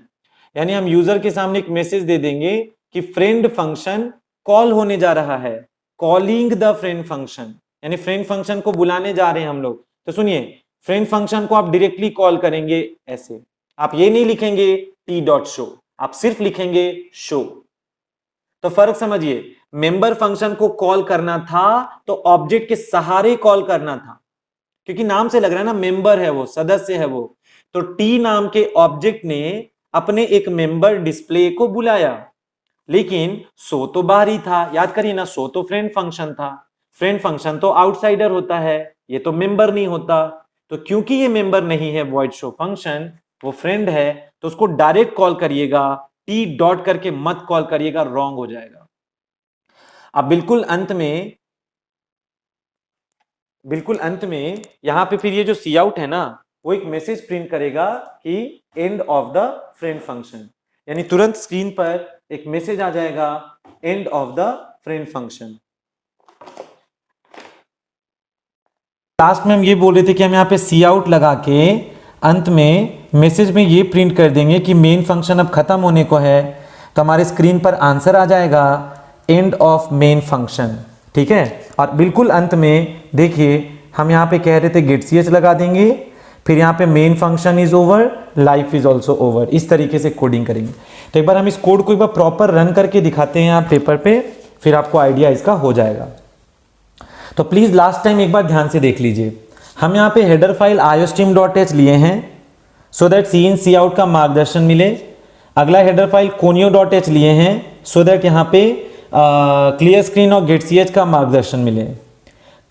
यानी हम यूजर के सामने एक मैसेज दे देंगे कि फ्रेंड फंक्शन कॉल होने जा रहा है। कॉलिंग द फ्रेंड फंक्शन यानी फ्रेंड फंक्शन को बुलाने जा रहे हैं हम लोग। तो सुनिए, फ्रेंड फंक्शन को आप डायरेक्टली कॉल करेंगे ऐसे, आप ये नहीं लिखेंगे t.show, आप सिर्फ लिखेंगे शो। तो फर्क समझिए, मेंबर फंक्शन को कॉल करना था तो ऑब्जेक्ट के सहारे कॉल करना था, क्योंकि नाम से लग रहा है ना, मेंबर है वो, सदस्य है वो। तो टी नाम के ऑब्जेक्ट ने अपने एक मेंबर डिस्प्ले को बुलाया, लेकिन शो तो बाहरी था। याद करिए ना, शो तो फ्रेंड फंक्शन था, फ्रेंड फंक्शन तो आउटसाइडर होता है, ये तो मेंबर नहीं होता। तो क्योंकि ये मेंबर नहीं है वॉइड शो फंक्शन, वो फ्रेंड है, तो उसको डायरेक्ट कॉल करिएगा, टी डॉट करके मत कॉल करिएगा, रॉन्ग हो जाएगा। अब बिल्कुल अंत में यहां पे फिर ये जो सी आउट है ना, वो एक मैसेज प्रिंट करेगा कि end of the friend function, यानी तुरंत स्क्रीन पर एक मैसेज आ जाएगा end of the friend function. Last में हम ये बोल रहे थे कि हम यहाँ पे सी आउट लगा के अंत में मैसेज में ये प्रिंट कर देंगे कि मेन फंक्शन अब खत्म होने को है, तो हमारे स्क्रीन पर आंसर आ जाएगा एंड ऑफ मेन फंक्शन। ठीक है, और बिल्कुल अंत में देखिए हम यहाँ पे कह रहे थे गेट ch लगा देंगे, फिर यहाँ पे main function is over, life is also over, इस तरीके से कोडिंग करेंगे। तो एक बार हम इस कोड को एक बार प्रॉपर रन करके दिखाते हैं आप पेपर पे, फिर आपको आइडिया इसका हो जाएगा। तो प्लीज लास्ट टाइम एक बार ध्यान से देख लीजिए, हम यहाँ पे हेडर फाइल iostream.h लिए हैं so that C in C out का मार्गदर्शन मिले। अगला हेडर फाइल conio.h लिए हैं सो दैट यहाँ पे क्लियर स्क्रीन और गेट ch का मार्गदर्शन मिले।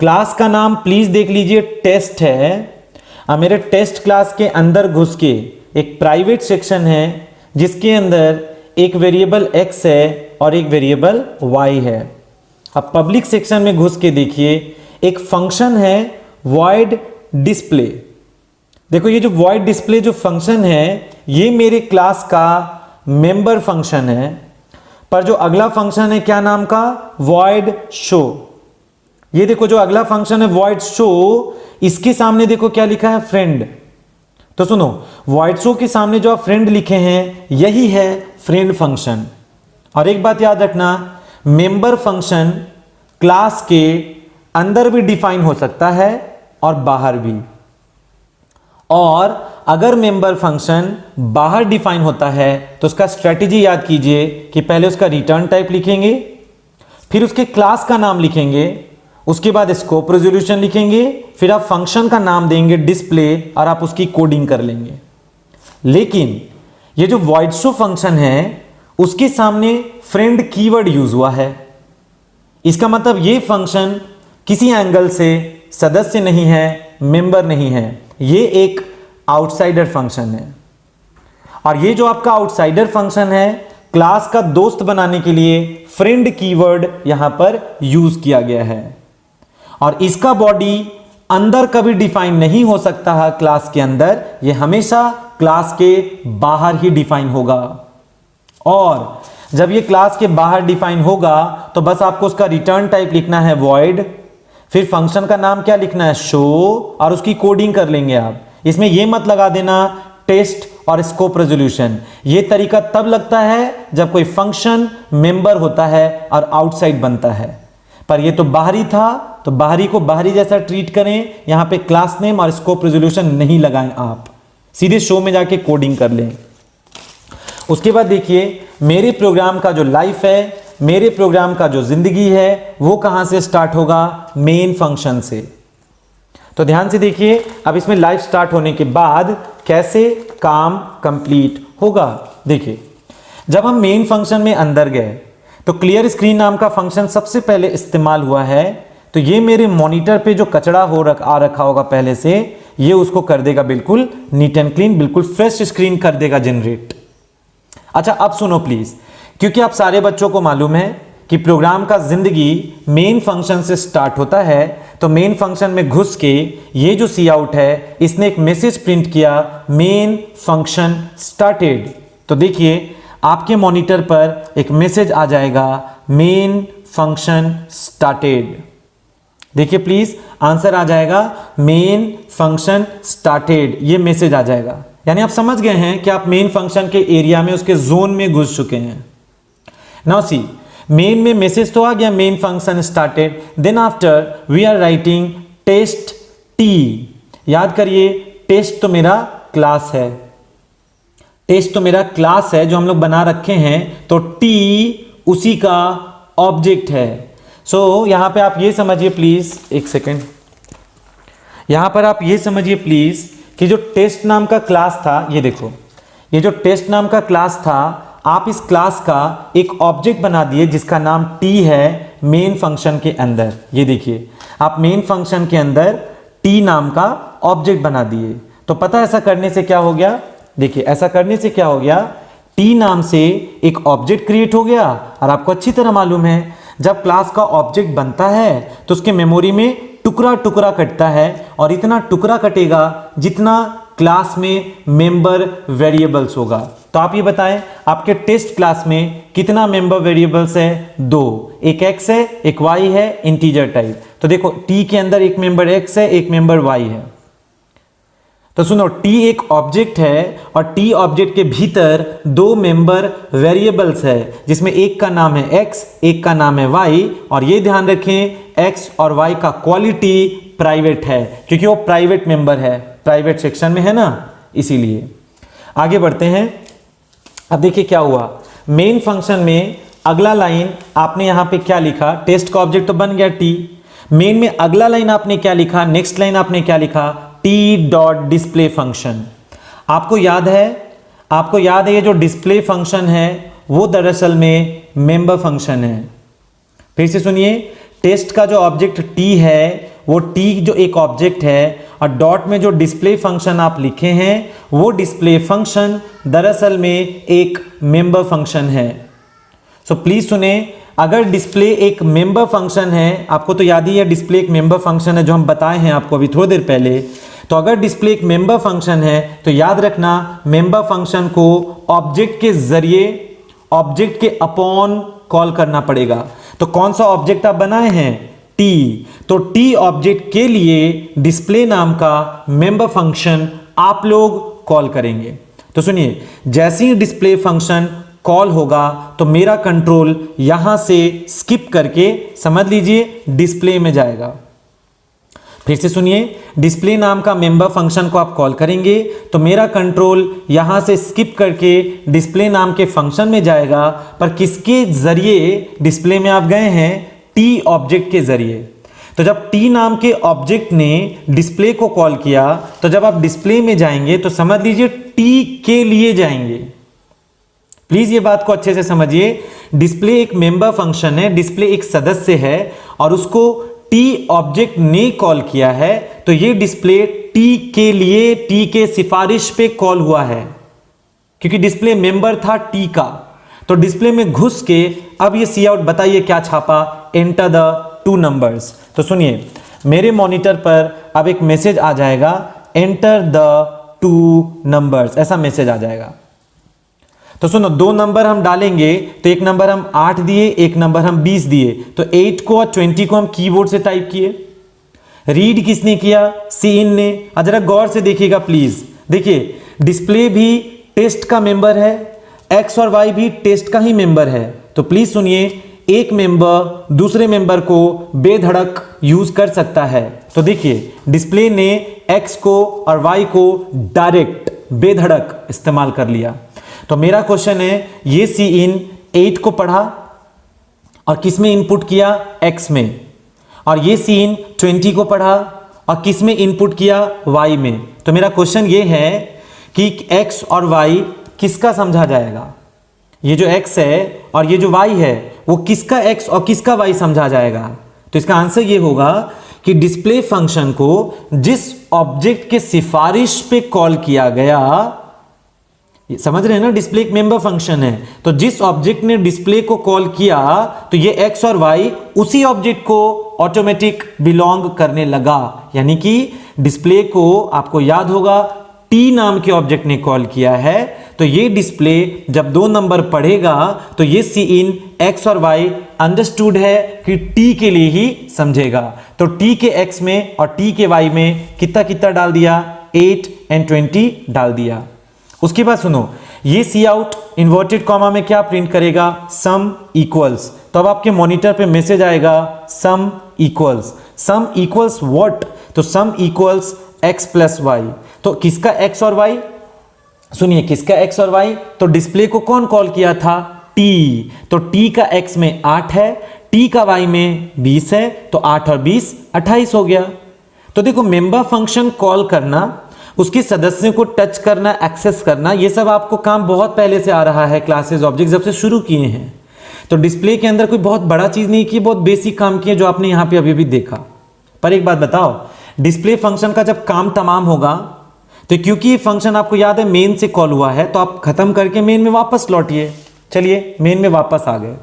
क्लास का नाम प्लीज देख लीजिए, टेस्ट है। मेरे टेस्ट क्लास के अंदर घुस के एक प्राइवेट सेक्शन है जिसके अंदर एक वेरिएबल x है और एक वेरिएबल y है। अब पब्लिक सेक्शन में घुस के देखिए, एक फंक्शन है void डिस्प्ले। देखो ये जो void डिस्प्ले जो फंक्शन है, ये मेरे क्लास का मेंबर फंक्शन है, पर जो अगला फंक्शन है क्या नाम का, void show। ये देखो जो अगला फंक्शन है void show, इसके सामने देखो क्या लिखा है, फ्रेंड। तो सुनो, void show के सामने जो आप फ्रेंड लिखे हैं यही है फ्रेंड फंक्शन। और एक बात याद रखना, मेंबर फंक्शन क्लास के अंदर भी डिफाइन हो सकता है और बाहर भी। और अगर मेंबर फंक्शन बाहर डिफाइन होता है तो उसका स्ट्रेटेजी याद कीजिए कि पहले उसका रिटर्न टाइप लिखेंगे, फिर उसके क्लास का नाम लिखेंगे, उसके बाद स्कोप रेजोल्यूशन लिखेंगे, फिर आप फंक्शन का नाम देंगे डिस्प्ले और आप उसकी कोडिंग कर लेंगे। लेकिन ये जो void show फंक्शन है उसके सामने फ्रेंड कीवर्ड यूज हुआ है, इसका मतलब ये फंक्शन किसी एंगल से सदस्य नहीं है, मेंबर नहीं है, ये एक आउटसाइडर फंक्शन है। और ये जो आपका आउटसाइडर फंक्शन है, क्लास का दोस्त बनाने के लिए फ्रेंड कीवर्ड यहां पर यूज किया गया है। और इसका बॉडी अंदर कभी डिफाइन नहीं हो सकता है क्लास के अंदर, ये हमेशा क्लास के बाहर ही डिफाइन होगा। और जब ये क्लास के बाहर डिफाइन होगा तो बस आपको उसका रिटर्न टाइप लिखना है void, फिर फंक्शन का नाम क्या लिखना है, शो, और उसकी कोडिंग कर लेंगे आप। इसमें ये मत लगा देना टेस्ट और स्कोप रेजोल्यूशन, ये तरीका तब लगता है जब कोई फंक्शन मेंबर होता है और आउटसाइड बनता है। पर ये तो बाहरी था, तो बाहरी को बाहरी जैसा ट्रीट करें, यहां पे क्लास नेम और स्कोप रेजोल्यूशन नहीं लगाएं, आप सीधे शो में जाके कोडिंग कर लें। उसके बाद देखिए, मेरे प्रोग्राम का जो लाइफ है, मेरे प्रोग्राम का जो जिंदगी है, वो कहां से स्टार्ट होगा, मेन फंक्शन से। तो ध्यान से देखिए, अब इसमें लाइफ स्टार्ट होने के बाद कैसे काम कंप्लीट होगा। देखिए, जब हम मेन फंक्शन में अंदर गए तो क्लियर स्क्रीन नाम का फंक्शन सबसे पहले इस्तेमाल हुआ है। तो ये मेरे मॉनिटर पे जो कचरा आ रखा होगा पहले से, ये उसको कर देगा बिल्कुल नीट एंड क्लीन, बिल्कुल फ्रेश स्क्रीन कर देगा जनरेट। अच्छा अब सुनो प्लीज, क्योंकि आप सारे बच्चों को मालूम है कि प्रोग्राम का जिंदगी मेन फंक्शन से स्टार्ट होता है, तो मेन फंक्शन में घुस के ये जो सी आउट है, इसने एक मैसेज प्रिंट किया, मेन फंक्शन स्टार्टेड। तो देखिए, आपके मॉनिटर पर एक मैसेज आ जाएगा, मेन फंक्शन स्टार्टेड। देखिए प्लीज, आंसर आ जाएगा मेन फंक्शन स्टार्टेड, ये मैसेज आ जाएगा। यानी आप समझ गए हैं कि आप मेन फंक्शन के एरिया में, उसके जोन में घुस चुके हैं। नाउ सी, मेन में मैसेज तो आ गया, main function started. Then after we are writing test T. याद करिए, टेस्ट तो मेरा क्लास है, टेस्ट तो मेरा क्लास है जो हम लोग बना रखे हैं, तो टी उसी का ऑब्जेक्ट है। सो यहां पे आप ये समझिए प्लीज, एक सेकेंड, यहां पर आप ये समझिए प्लीज कि जो टेस्ट नाम का क्लास था, ये देखो, ये जो टेस्ट नाम का क्लास था, आप इस क्लास का एक ऑब्जेक्ट बना दिए जिसका नाम टी है मेन फंक्शन के अंदर। ये देखिए, आप मेन फंक्शन के अंदर टी नाम का ऑब्जेक्ट बना दिए। तो पता है ऐसा करने से क्या हो गया? देखिए, ऐसा करने से क्या हो गया, टी नाम से एक ऑब्जेक्ट क्रिएट हो गया। और आपको अच्छी तरह मालूम है, जब क्लास का ऑब्जेक्ट बनता है तो उसके मेमोरी में टुकड़ा टुकड़ा कटता है, और इतना टुकड़ा कटेगा जितना क्लास में मेंबर वेरिएबल्स होगा। तो आप ये बताएं, आपके टेस्ट क्लास में कितना मेंबर वेरिएबल्स है? 2, एक x है, एक y है, इंटीजर टाइप। तो देखो, t के अंदर एक मेंबर x है, एक मेंबर y है। तो सुनो, t एक ऑब्जेक्ट है और t ऑब्जेक्ट के भीतर 2 मेंबर वेरिएबल्स है, जिसमें एक का नाम है x, एक का नाम है y। और ये ध्यान रखें, x और y का क्वालिटी प्राइवेट है, क्योंकि वो प्राइवेट मेंबर है, प्राइवेट सेक्शन में है ना, इसीलिए। आगे बढ़ते हैं। अब देखिए क्या हुआ, मेन फंक्शन में अगला लाइन आपने यहां पे क्या लिखा, टेस्ट का ऑब्जेक्ट तो बन गया t। मेन में अगला लाइन आपने क्या लिखा, नेक्स्ट लाइन आपने क्या लिखा, t डॉट डिस्प्ले फंक्शन। आपको याद है ये जो डिस्प्ले फंक्शन है वो दरअसल में मेंबर फंक्शन है। फिर से सुनिए, टेस्ट का जो ऑब्जेक्ट t है वो t जो एक ऑब्जेक्ट है, और डॉट में जो डिस्प्ले फंक्शन आप लिखे हैं वो डिस्प्ले फंक्शन दरअसल में एक मेंबर फंक्शन है। सो प्लीज सुने, अगर डिस्प्ले एक मेंबर फंक्शन है, आपको तो याद ही है डिस्प्ले एक मेंबर फंक्शन है जो हम बताए हैं आपको अभी थोड़ी देर पहले। तो अगर डिस्प्ले एक मेंबर फंक्शन है तो याद रखना, मेंबर फंक्शन को ऑब्जेक्ट के जरिए, ऑब्जेक्ट के अपॉन कॉल करना पड़ेगा। तो कौन सा ऑब्जेक्ट आप बनाए हैं? t। तो t ऑब्जेक्ट के लिए डिस्प्ले नाम का मेंबर फंक्शन आप लोग कॉल करेंगे। तो सुनिए, जैसे ही डिस्प्ले फंक्शन कॉल होगा तो मेरा कंट्रोल यहां से स्किप करके, समझ लीजिए, डिस्प्ले में जाएगा। फिर से सुनिए, डिस्प्ले नाम का मेंबर फंक्शन को आप कॉल करेंगे तो मेरा कंट्रोल यहां से स्किप करके डिस्प्ले नाम के फंक्शन में जाएगा। पर किसके जरिए डिस्प्ले में आप गए हैं? t ऑब्जेक्ट के जरिए। तो जब t नाम के ऑब्जेक्ट ने डिस्प्ले को कॉल किया, तो जब आप डिस्प्ले में जाएंगे तो समझ लीजिए t के लिए जाएंगे। प्लीज ये बात को अच्छे से समझिए, डिस्प्ले एक मेंबर फंक्शन है, डिस्प्ले एक सदस्य है और उसको t ऑब्जेक्ट ने कॉल किया है, तो ये डिस्प्ले t के लिए, t के सिफारिश पे कॉल हुआ है, क्योंकि डिस्प्ले मेंबर था t का। तो डिस्प्ले में घुस के अब ये सी आउट बताइए क्या छापा, एंटर द 2 नंबर्स। तो सुनिए, मेरे मॉनिटर पर अब एक मैसेज आ जाएगा, एंटर द 2 नंबर्स, ऐसा मैसेज आ जाएगा। तो सुनो, 2 नंबर हम डालेंगे, तो एक नंबर हम 8 दिए, एक नंबर हम 20 दिए, तो 8 को और 20 को हम कीबोर्ड से टाइप किए। रीड किसने किया? सीन ने। जरा गौर से देखिएगा प्लीज। देखिए, डिस्प्ले भी टेस्ट का मेंबर है, एक्स और वाई भी टेस्ट का ही मेंबर है। तो प्लीज सुनिए, एक मेंबर दूसरे मेंबर को बेधड़क यूज कर सकता है। तो देखिए, डिस्प्ले ने एक्स को और वाई को डायरेक्ट बेधड़क इस्तेमाल कर लिया। तो मेरा क्वेश्चन है, ये सी इन 8 को पढ़ा और किस में इनपुट किया? x में। और ये सी इन 20 को पढ़ा और किस में इनपुट किया? y में। तो मेरा क्वेश्चन ये है कि x और y किसका समझा जाएगा? ये जो x है और ये जो y है वो किसका x और किसका y समझा जाएगा? तो इसका आंसर ये होगा कि डिस्प्ले फंक्शन को जिस ऑब्जेक्ट के सिफारिश पे कॉल किया गया, समझ रहे हैं ना, डिस्प्ले एक मेंबर फंक्शन है, तो जिस ऑब्जेक्ट ने डिस्प्ले को कॉल किया तो ये x और y उसी ऑब्जेक्ट को ऑटोमेटिक बिलोंग करने लगा। यानी कि डिस्प्ले को, आपको याद होगा, t नाम के ऑब्जेक्ट ने कॉल किया है, तो ये डिस्प्ले जब 2 नंबर पढ़ेगा तो ये सी इन एक्स और वाई अंडरस्टूड है कि टी के लिए ही समझेगा। तो टी के एक्स में और टी के वाई में कितना कितना डाल दिया, 8 और 20 डाल दिया। उसके बाद सुनो, ये सी आउट इन्वर्टेड कॉमा में क्या प्रिंट करेगा, सम इक्वल्स। तो अब आपके मॉनिटर पे मैसेज आएगा सम इक्वल्स व्हाट, तो sum equals x plus y. तो किसका x और y, सुनिए किसका x और y, तो डिस्प्ले को कौन कॉल किया था, t। तो t का x में 8 है, t का y में 20 है, तो 8 और 20 28 हो गया। तो देखो मेंबर फंक्शन कॉल करना, उसके सदस्यों को टच करना, एक्सेस करना, ये सब आपको काम बहुत पहले से आ रहा है, क्लासेस ऑब्जेक्ट जब से शुरू किए हैं। तो डिस्प्ले के अंदर कोई बहुत बड़ा चीज नहीं की, बहुत बेसिक काम किए जो आपने यहां पे अभी भी देखा। पर एक बात बताओ, डिस्प्ले फंक्शन का जब काम तमाम होगा, तो क्योंकि ये फंक्शन आपको याद है मेन से कॉल हुआ है, तो आप खत्म करके मेन में वापस लौटिए। चलिए मेन में वापस आ गए,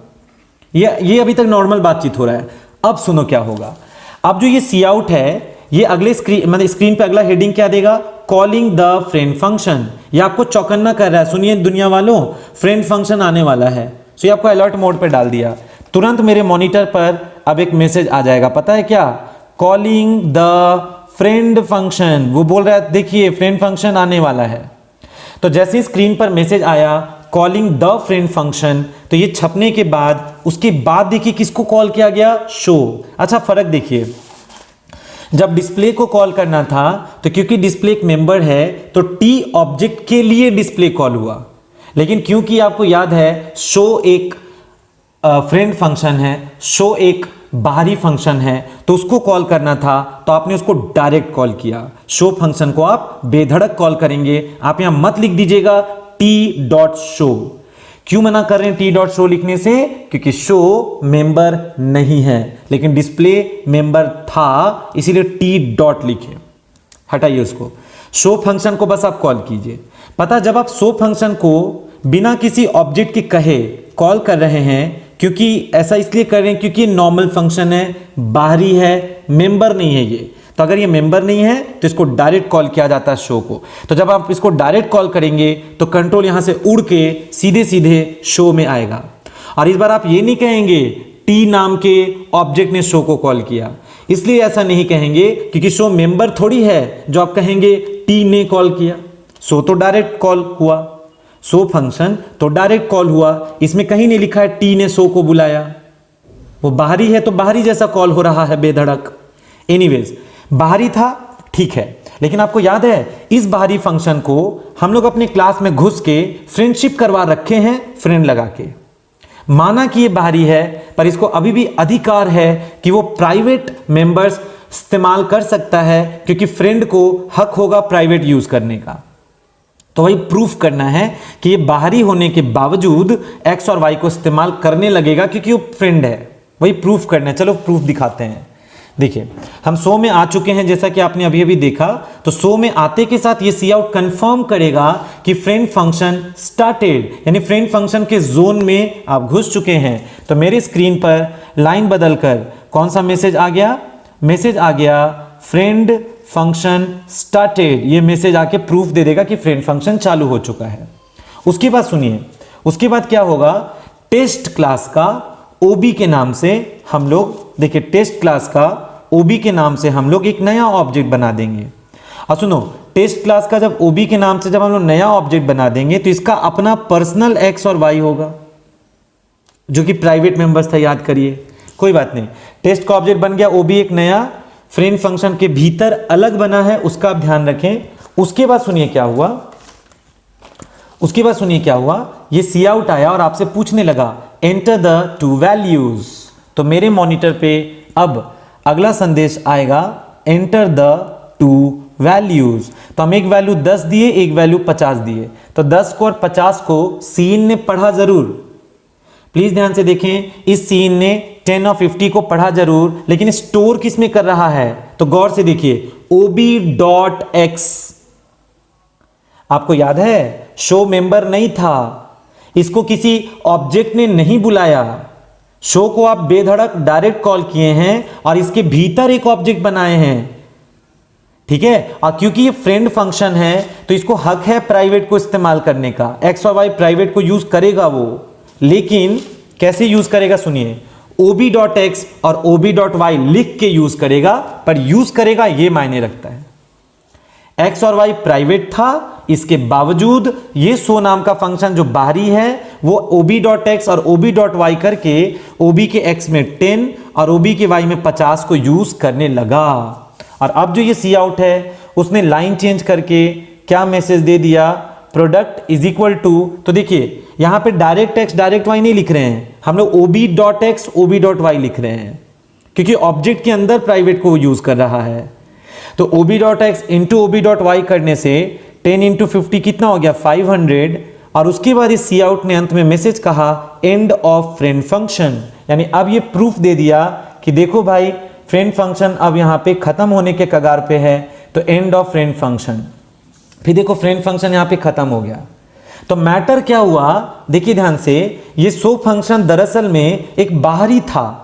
ये अभी तक नॉर्मल बातचीत हो रहा है। अब सुनो क्या होगा, अब जो ये सी आउट है, ये अगले स्क्रीन मतलब स्क्रीन पे अगला हेडिंग क्या देगा, कॉलिंग द फ्रेंड फंक्शन। ये आपको चौकन्ना कर रहा है, सुनिए दुनिया वालों, फ्रेंड फंक्शन आने वाला है। सो ये आपको अलर्ट मोड पे डाल दिया। तुरंत मेरे मॉनिटर पर अब एक मैसेज आ जाएगा, पता है क्या, कॉलिंग द फ्रेंड फंक्शन। वो बोल रहा है देखिए फ्रेंड फंक्शन आने वाला है। तो जैसे स्क्रीन पर मैसेज आया कॉलिंग द फ्रेंड फंक्शन, तो ये छपने के बाद उसके बाद देखिए किसको कॉल किया गया, शो। अच्छा फर्क देखिए, जब डिस्प्ले को कॉल करना था तो क्योंकि डिस्प्ले एक मेंबर है तो टी ऑब्जेक्ट के लिए डिस्प्ले कॉल हुआ, लेकिन क्योंकि आपको याद है शो एक फ्रेंड फंक्शन है, शो एक बाहरी फंक्शन है, तो उसको कॉल करना था तो आपने उसको डायरेक्ट कॉल किया। शो फंक्शन को आप बेधड़क कॉल करेंगे। आप यहां मत लिख दीजिएगा टी डॉट शो। क्यों मना कर रहे हैं टी डॉट शो लिखने से, क्योंकि शो मेंबर नहीं है, लेकिन डिस्प्ले मेंबर था, इसीलिए टी डॉट लिखे। हटाइए उसको, शो फंक्शन को बस आप कॉल कीजिए। पता, जब आप शो फंक्शन को बिना किसी ऑब्जेक्ट के कहे कॉल कर रहे हैं, क्योंकि ऐसा इसलिए कर रहे हैं क्योंकि नॉर्मल फंक्शन है, बाहरी है, मेंबर नहीं है ये। तो अगर ये मेंबर नहीं है तो इसको डायरेक्ट कॉल किया जाता है शो को। तो जब आप इसको डायरेक्ट कॉल करेंगे तो कंट्रोल यहां से उड़ के सीधे सीधे शो में आएगा। और इस बार आप ये नहीं कहेंगे टी नाम के ऑब्जेक्ट ने शो को कॉल किया, इसलिए ऐसा नहीं कहेंगे क्योंकि शो मेंबर थोड़ी है जो आप कहेंगे टी ने कॉल किया। शो तो डायरेक्ट कॉल हुआ, शो फंक्शन तो डायरेक्ट कॉल हुआ, इसमें कहीं नहीं लिखा है टी ने शो को बुलाया। वो बाहरी है तो बाहरी जैसा कॉल हो रहा है बेधड़क। एनीवेज, बाहरी था ठीक है, लेकिन आपको याद है इस बाहरी फंक्शन को हम लोग अपने क्लास में घुस के फ्रेंडशिप करवा रखे हैं, फ्रेंड लगा के। माना कि ये बाहरी है, पर इसको अभी भी अधिकार है कि वो प्राइवेट मेंबर्स इस्तेमाल कर सकता है, क्योंकि फ्रेंड को हक होगा प्राइवेट यूज करने का। तो वही प्रूफ करना है कि ये बाहरी होने के बावजूद एक्स और वाई को इस्तेमाल करने लगेगा क्योंकि वो फ्रेंड है। वही प्रूफ करना है। चलो प्रूफ दिखाते हैं। देखिए हम शो में आ चुके हैं, जैसा कि आपने अभी अभी देखा। तो शो में आते के साथ ये सी आउट कंफर्म करेगा कि फ्रेंड फंक्शन स्टार्टेड, यानी फ्रेंड फंक्शन के जोन में आप घुस चुके हैं। तो मेरे स्क्रीन पर लाइन बदलकर कौन सा मैसेज आ गया, मैसेज आ गया फ्रेंड फंक्शन स्टार्टेड। ये मैसेज आके प्रूफ दे देगा कि फ्रेंड फंक्शन चालू हो चुका है। उसके बाद सुनिए, उसके बाद क्या होगा, टेस्ट क्लास का ओबी के नाम से हम लोग, देखिए टेस्ट क्लास का ओबी के नाम से हम लोग एक नया ऑब्जेक्ट बना देंगे। और सुनो, टेस्ट क्लास का जब ओबी के नाम से जब हम लोग नया ऑब्जेक्ट बना देंगे तो इसका अपना पर्सनल एक्स और वाई होगा, जो कि प्राइवेट मेंबर्स था, याद करिए। कोई बात नहीं, टेस्ट का ऑब्जेक्ट बन गया, ओबी एक नया फ्रेंड फंक्शन के भीतर अलग बना है, उसका आप ध्यान रखें। उसके बाद सुनिए क्या हुआ, उसके बाद सुनिए क्या हुआ, ये सी आउट आया और आपसे पूछने लगा एंटर द टू वैल्यूज। तो मेरे मॉनिटर पे अब अगला संदेश आएगा एंटर द टू वैल्यूज। तो हम एक वैल्यू 10 दिए, एक वैल्यू 50 दिए। तो 10 को और 50 को सीन ने पढ़ा जरूर, प्लीज ध्यान से देखें, इस सीन ने 10 और 50 को पढ़ा जरूर, लेकिन स्टोर किस में कर रहा है, तो गौर से देखिए ob.x। आपको याद है शो मेंबर नहीं था, इसको किसी ऑब्जेक्ट ने नहीं बुलाया, शो को आप बेधड़क डायरेक्ट कॉल किए हैं और इसके भीतर एक ऑब्जेक्ट बनाए हैं। ठीक है। और क्योंकि ये फ्रेंड फंक्शन है तो इसको हक है प्राइवेट को इस्तेमाल करने का। एक्स और वाई प्राइवेट को यूज करेगा वो, लेकिन कैसे यूज करेगा सुनिए, ob.x और ob.y लिख के यूज करेगा, पर यूज करेगा ये मायने रखता है। एक्स और वाई प्राइवेट था, इसके बावजूद ये सो नाम का फंक्शन जो बाहरी है वो ob.x और ob.y करके ob के x में 10 और ob के y में 50 को यूज करने लगा। और अब जो ये सी आउट है उसने लाइन चेंज करके क्या मैसेज दे दिया, प्रोडक्ट इज इक्वल टू, तो देखिए यहां पे डायरेक्ट x डायरेक्ट y नहीं लिख रहे हैं हम लोग, ob.x ob.y लिख रहे हैं क्योंकि ऑब्जेक्ट के अंदर प्राइवेट को यूज कर रहा है। तो ob.x इंटू ob.y करने से 10 इंटू 50 कितना हो गया 500, और उसके बाद इस सी आउट ने अंत में मैसेज कहा एंड ऑफ फ्रेंड फंक्शन, यानी अब ये प्रूफ दे दिया कि देखो भाई फ्रेंड फंक्शन अब यहां पे खत्म होने के कगार पे है, तो एंड ऑफ फ्रेंड फंक्शन। फिर देखो फ्रेंड फंक्शन यहां पे खत्म हो गया। तो मैटर क्या हुआ, देखिए ध्यान से, ये सो फंक्शन दरअसल में एक बाहरी था,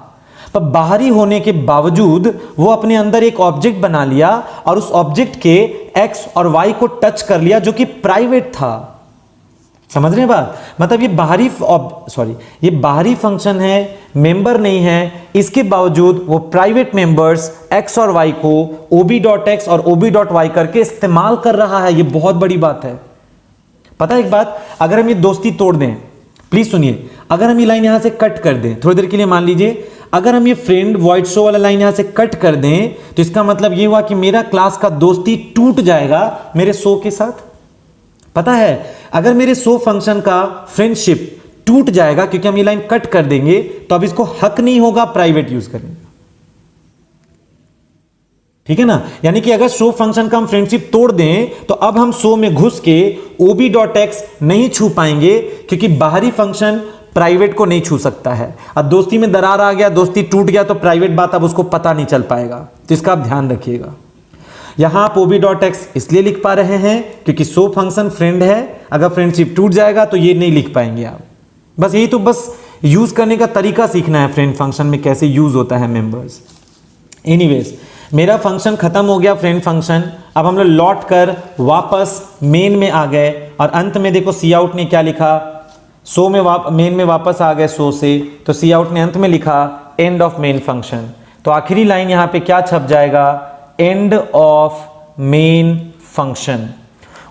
पर बाहरी होने के बावजूद वो अपने अंदर एक ऑब्जेक्ट बना लिया और उस ऑब्जेक्ट के एक्स और वाई को टच कर लिया जो कि प्राइवेट था। समझ रहे हैं बात, मतलब ये बाहरी फंक्शन है, मेंबर नहीं है, इसके बावजूद वो प्राइवेट मेंबर्स एक्स और वाई को ob.x और ob.y करके इस्तेमाल कर रहा है। ये बहुत बड़ी बात है। पता है एक बात, अगर हम ये दोस्ती तोड़ दें, प्लीज सुनिए, अगर हम ये लाइन यहां से कट कर दें थोड़ी देर के लिए, मान लीजिए अगर हम ये फ्रेंड वॉइड शो वाला लाइन यहां से कट कर दें, तो इसका मतलब ये हुआ कि मेरा क्लास का दोस्ती टूट जाएगा मेरे शो के साथ। पता है, अगर मेरे शो फंक्शन का फ्रेंडशिप टूट जाएगा क्योंकि हम ये लाइन कट कर देंगे, तो अब इसको हक नहीं होगा प्राइवेट यूज करने का। ठीक है ना, यानी कि अगर शो फंक्शन का हम फ्रेंडशिप तोड़ दें तो अब हम शो में घुस के ob.x नहीं छू पाएंगे क्योंकि बाहरी फंक्शन प्राइवेट को नहीं छू सकता है। अब दोस्ती में दरार आ गया, दोस्ती टूट गया, तो प्राइवेट बात अब उसको पता नहीं चल पाएगा। तो इसका आप ध्यान रखिएगा। यहां आप ob.x इसलिए लिख पा रहे हैं क्योंकि शो फंक्शन फ्रेंड है, अगर फ्रेंडशिप टूट जाएगा तो ये नहीं लिख पाएंगे आप। बस यही तो बस यूज करने का तरीका सीखना है, फ्रेंड फंक्शन में कैसे यूज होता है मेंबर्स। एनीवेज, मेरा फंक्शन खत्म हो गया फ्रेंड फंक्शन। अब हम लोग लौट कर वापस मेन में आ गए और अंत में देखो सी आउट ने क्या लिखा, सो में मेन में वापस आ गए सो से, तो सी आउट ने अंत में लिखा एंड ऑफ मेन फंक्शन। तो आखिरी लाइन यहां पे क्या छप जाएगा, एंड ऑफ मेन फंक्शन।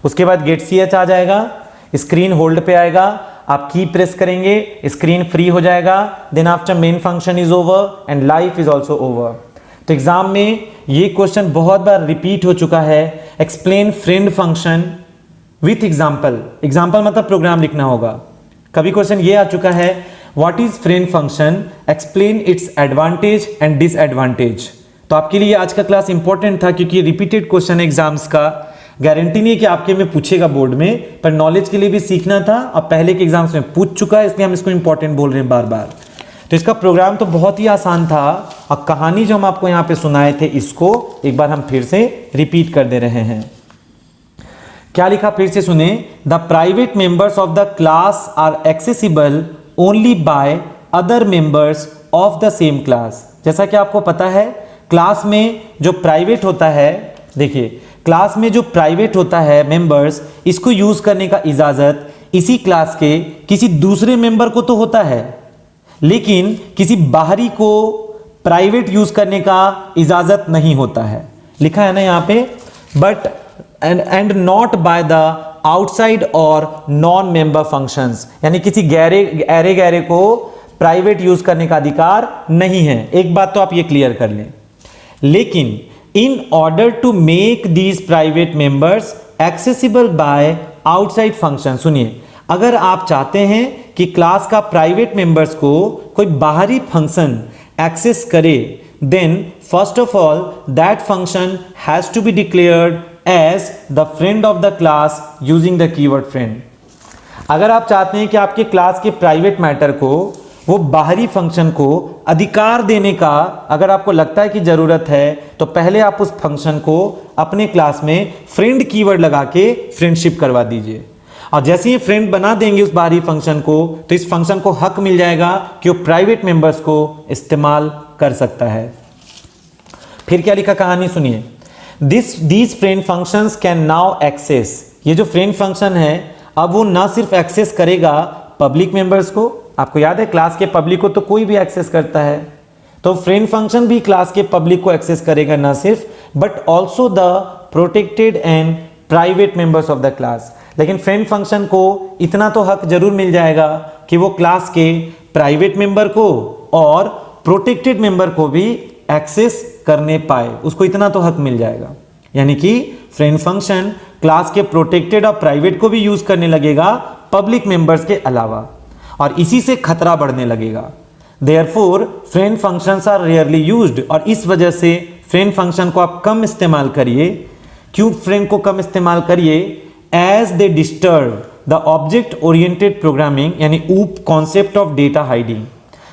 उसके बाद गेट ch आ जाएगा, स्क्रीन होल्ड पे आएगा, आप की प्रेस करेंगे, स्क्रीन फ्री हो जाएगा, then after main function is over and life is also over. तो एग्जाम में ये क्वेश्चन बहुत बार रिपीट हो चुका है, explain friend function with example. Example मतलब प्रोग्राम लिखना होगा। कभी क्वेश्चन ये आ चुका है, what is friend function, explain its advantage and disadvantage. तो आपके लिए आज का क्लास इंपॉर्टेंट था क्योंकि रिपीटेड क्वेश्चन एग्जाम्स का, गारंटी नहीं है कि आपके में पूछेगा बोर्ड में, पर नॉलेज के लिए भी सीखना था। अब पहले के एग्जाम्स में पूछ चुका है, इसलिए हम इसको इंपॉर्टेंट बोल रहे हैं बार बार। तो इसका प्रोग्राम तो बहुत ही आसान था, और कहानी जो हम आपको यहाँ पे सुनाए थे इसको एक बार हम फिर से रिपीट कर दे रहे हैं। क्या लिखा फिर से सुने, the private members of the class are accessible only by other members of the same class. जैसा कि आपको पता है, क्लास में जो प्राइवेट होता है, देखिए क्लास में जो प्राइवेट होता है मेंबर्स, इसको यूज करने का इजाजत इसी क्लास के किसी दूसरे मेंबर को तो होता है, लेकिन किसी बाहरी को प्राइवेट यूज करने का इजाजत नहीं होता है। लिखा है ना यहाँ पे, but and not by the outside और नॉन मेंबर फंक्शंस, यानी किसी गैरे को प्राइवेट यूज करने का अधिकार नहीं है। एक बात तो आप ये क्लियर कर लें। लेकिन in order to make these private members accessible by outside function, सुनिए, अगर आप चाहते हैं कि क्लास का प्राइवेट मेंबर्स को कोई बाहरी फंक्शन एक्सेस करे, then first of all that function has to be declared as the friend of the class using the keyword friend. अगर आप चाहते हैं कि आपके क्लास के प्राइवेट मैटर को, वो बाहरी फंक्शन को अधिकार देने का अगर आपको लगता है कि जरूरत है, तो पहले आप उस फंक्शन को अपने क्लास में फ्रेंड कीवर्ड लगा के फ्रेंडशिप करवा दीजिए। और जैसे ही फ्रेंड बना देंगे उस बाहरी फंक्शन को, तो इस फंक्शन को हक मिल जाएगा कि वो प्राइवेट मेंबर्स को इस्तेमाल कर सकता है। फिर क्या लिखा, कहानी सुनिए। These friend functions can now access, ये जो फ्रेंड फंक्शन है अब वो ना सिर्फ एक्सेस करेगा पब्लिक मेंबर्स को, आपको याद है क्लास के पब्लिक को तो कोई भी एक्सेस करता है, तो फ्रेंड फंक्शन भी क्लास के पब्लिक को एक्सेस करेगा ना सिर्फ, but also the protected and private members of the class. लेकिन फ्रेंड फंक्शन को इतना तो हक जरूर मिल जाएगा कि वो क्लास के प्राइवेट मेंबर को और प्रोटेक्टेड मेंबर को भी एक्सेस करने पाए, उसको इतना तो हक मिल जाएगा। यानी कि फ्रेंड फंक्शन क्लास के प्रोटेक्टेड और प्राइवेट को भी यूज करने लगेगा पब्लिक मेंबर्स के अलावा, और इसी से खतरा बढ़ने लगेगा। Therefore friend functions are rarely used, और इस वजह से फ्रेंड फंक्शन को आप कम इस्तेमाल करिए। क्यों फ्रेंड को कम इस्तेमाल करिए? As they disturb the object oriented programming, यानी OOP concept of data hiding.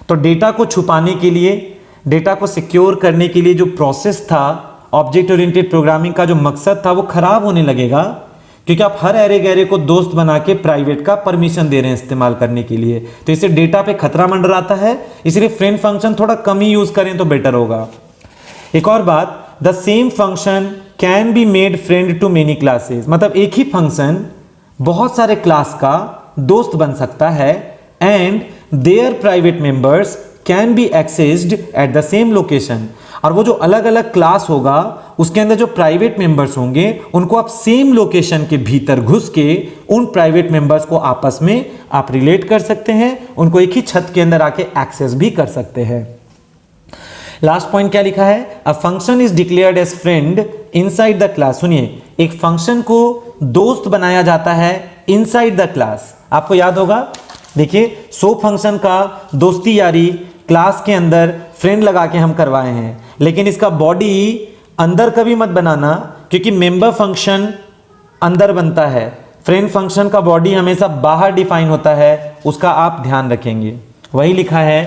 तो डेटा को छुपाने के लिए, डेटा को सिक्योर करने के लिए जो प्रोसेस था ऑब्जेक्ट ओरिएंटेड प्रोग्रामिंग का, जो मकसद था वो खराब होने लगेगा, क्योंकि आप हर एरे गैरे को दोस्त बना के प्राइवेट का परमिशन दे रहे हैं इस्तेमाल करने के लिए, तो इससे डेटा पे खतरा मंडराता है। इसलिए फ्रेंड फंक्शन थोड़ा कम ही यूज करें तो बेटर होगा। एक और बात, the same function can be made friend to many classes, मतलब एक ही फंक्शन बहुत सारे क्लास का दोस्त बन सकता है, and their private members can be accessed at the same location, और वो जो अलग अलग क्लास होगा उसके अंदर जो प्राइवेट मेंबर्स होंगे उनको आप सेम लोकेशन के भीतर घुस के उन प्राइवेट मेंबर्स को आपस में आप रिलेट कर सकते हैं, उनको एक ही छत के अंदर आके एक्सेस भी कर सकते हैं। लास्ट पॉइंट क्या लिखा है? A function is declared as friend inside the class. सुनिए, एक फंक्शन को दोस्त बनाया जाता है इनसाइड द क्लास। आपको याद होगा, देखिए सो फंक्शन का दोस्ती यारी क्लास के अंदर फ्रेंड लगा के हम करवाए हैं, लेकिन इसका बॉडी अंदर कभी मत बनाना, क्योंकि मेंबर फंक्शन अंदर बनता है, फ्रेंड फंक्शन का बॉडी हमेशा बाहर डिफाइन होता है, उसका आप ध्यान रखेंगे। वही लिखा है,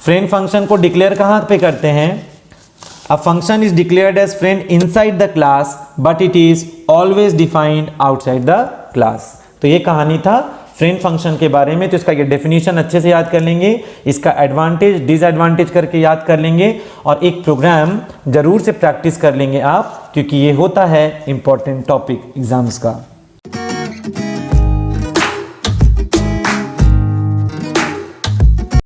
फ्रेंड फंक्शन को डिक्लेयर कहां पे करते हैं? A function is declared as friend inside the class but it is always defined outside the class. तो ये कहानी था फ्रेंड फंक्शन के बारे में। तो इसका ये डेफिनेशन अच्छे से याद कर लेंगे, इसका एडवांटेज डिसएडवांटेज करके याद कर लेंगे, और एक प्रोग्राम जरूर से प्रैक्टिस कर लेंगे आप, क्योंकि ये होता है इंपॉर्टेंट टॉपिक एग्जाम्स का।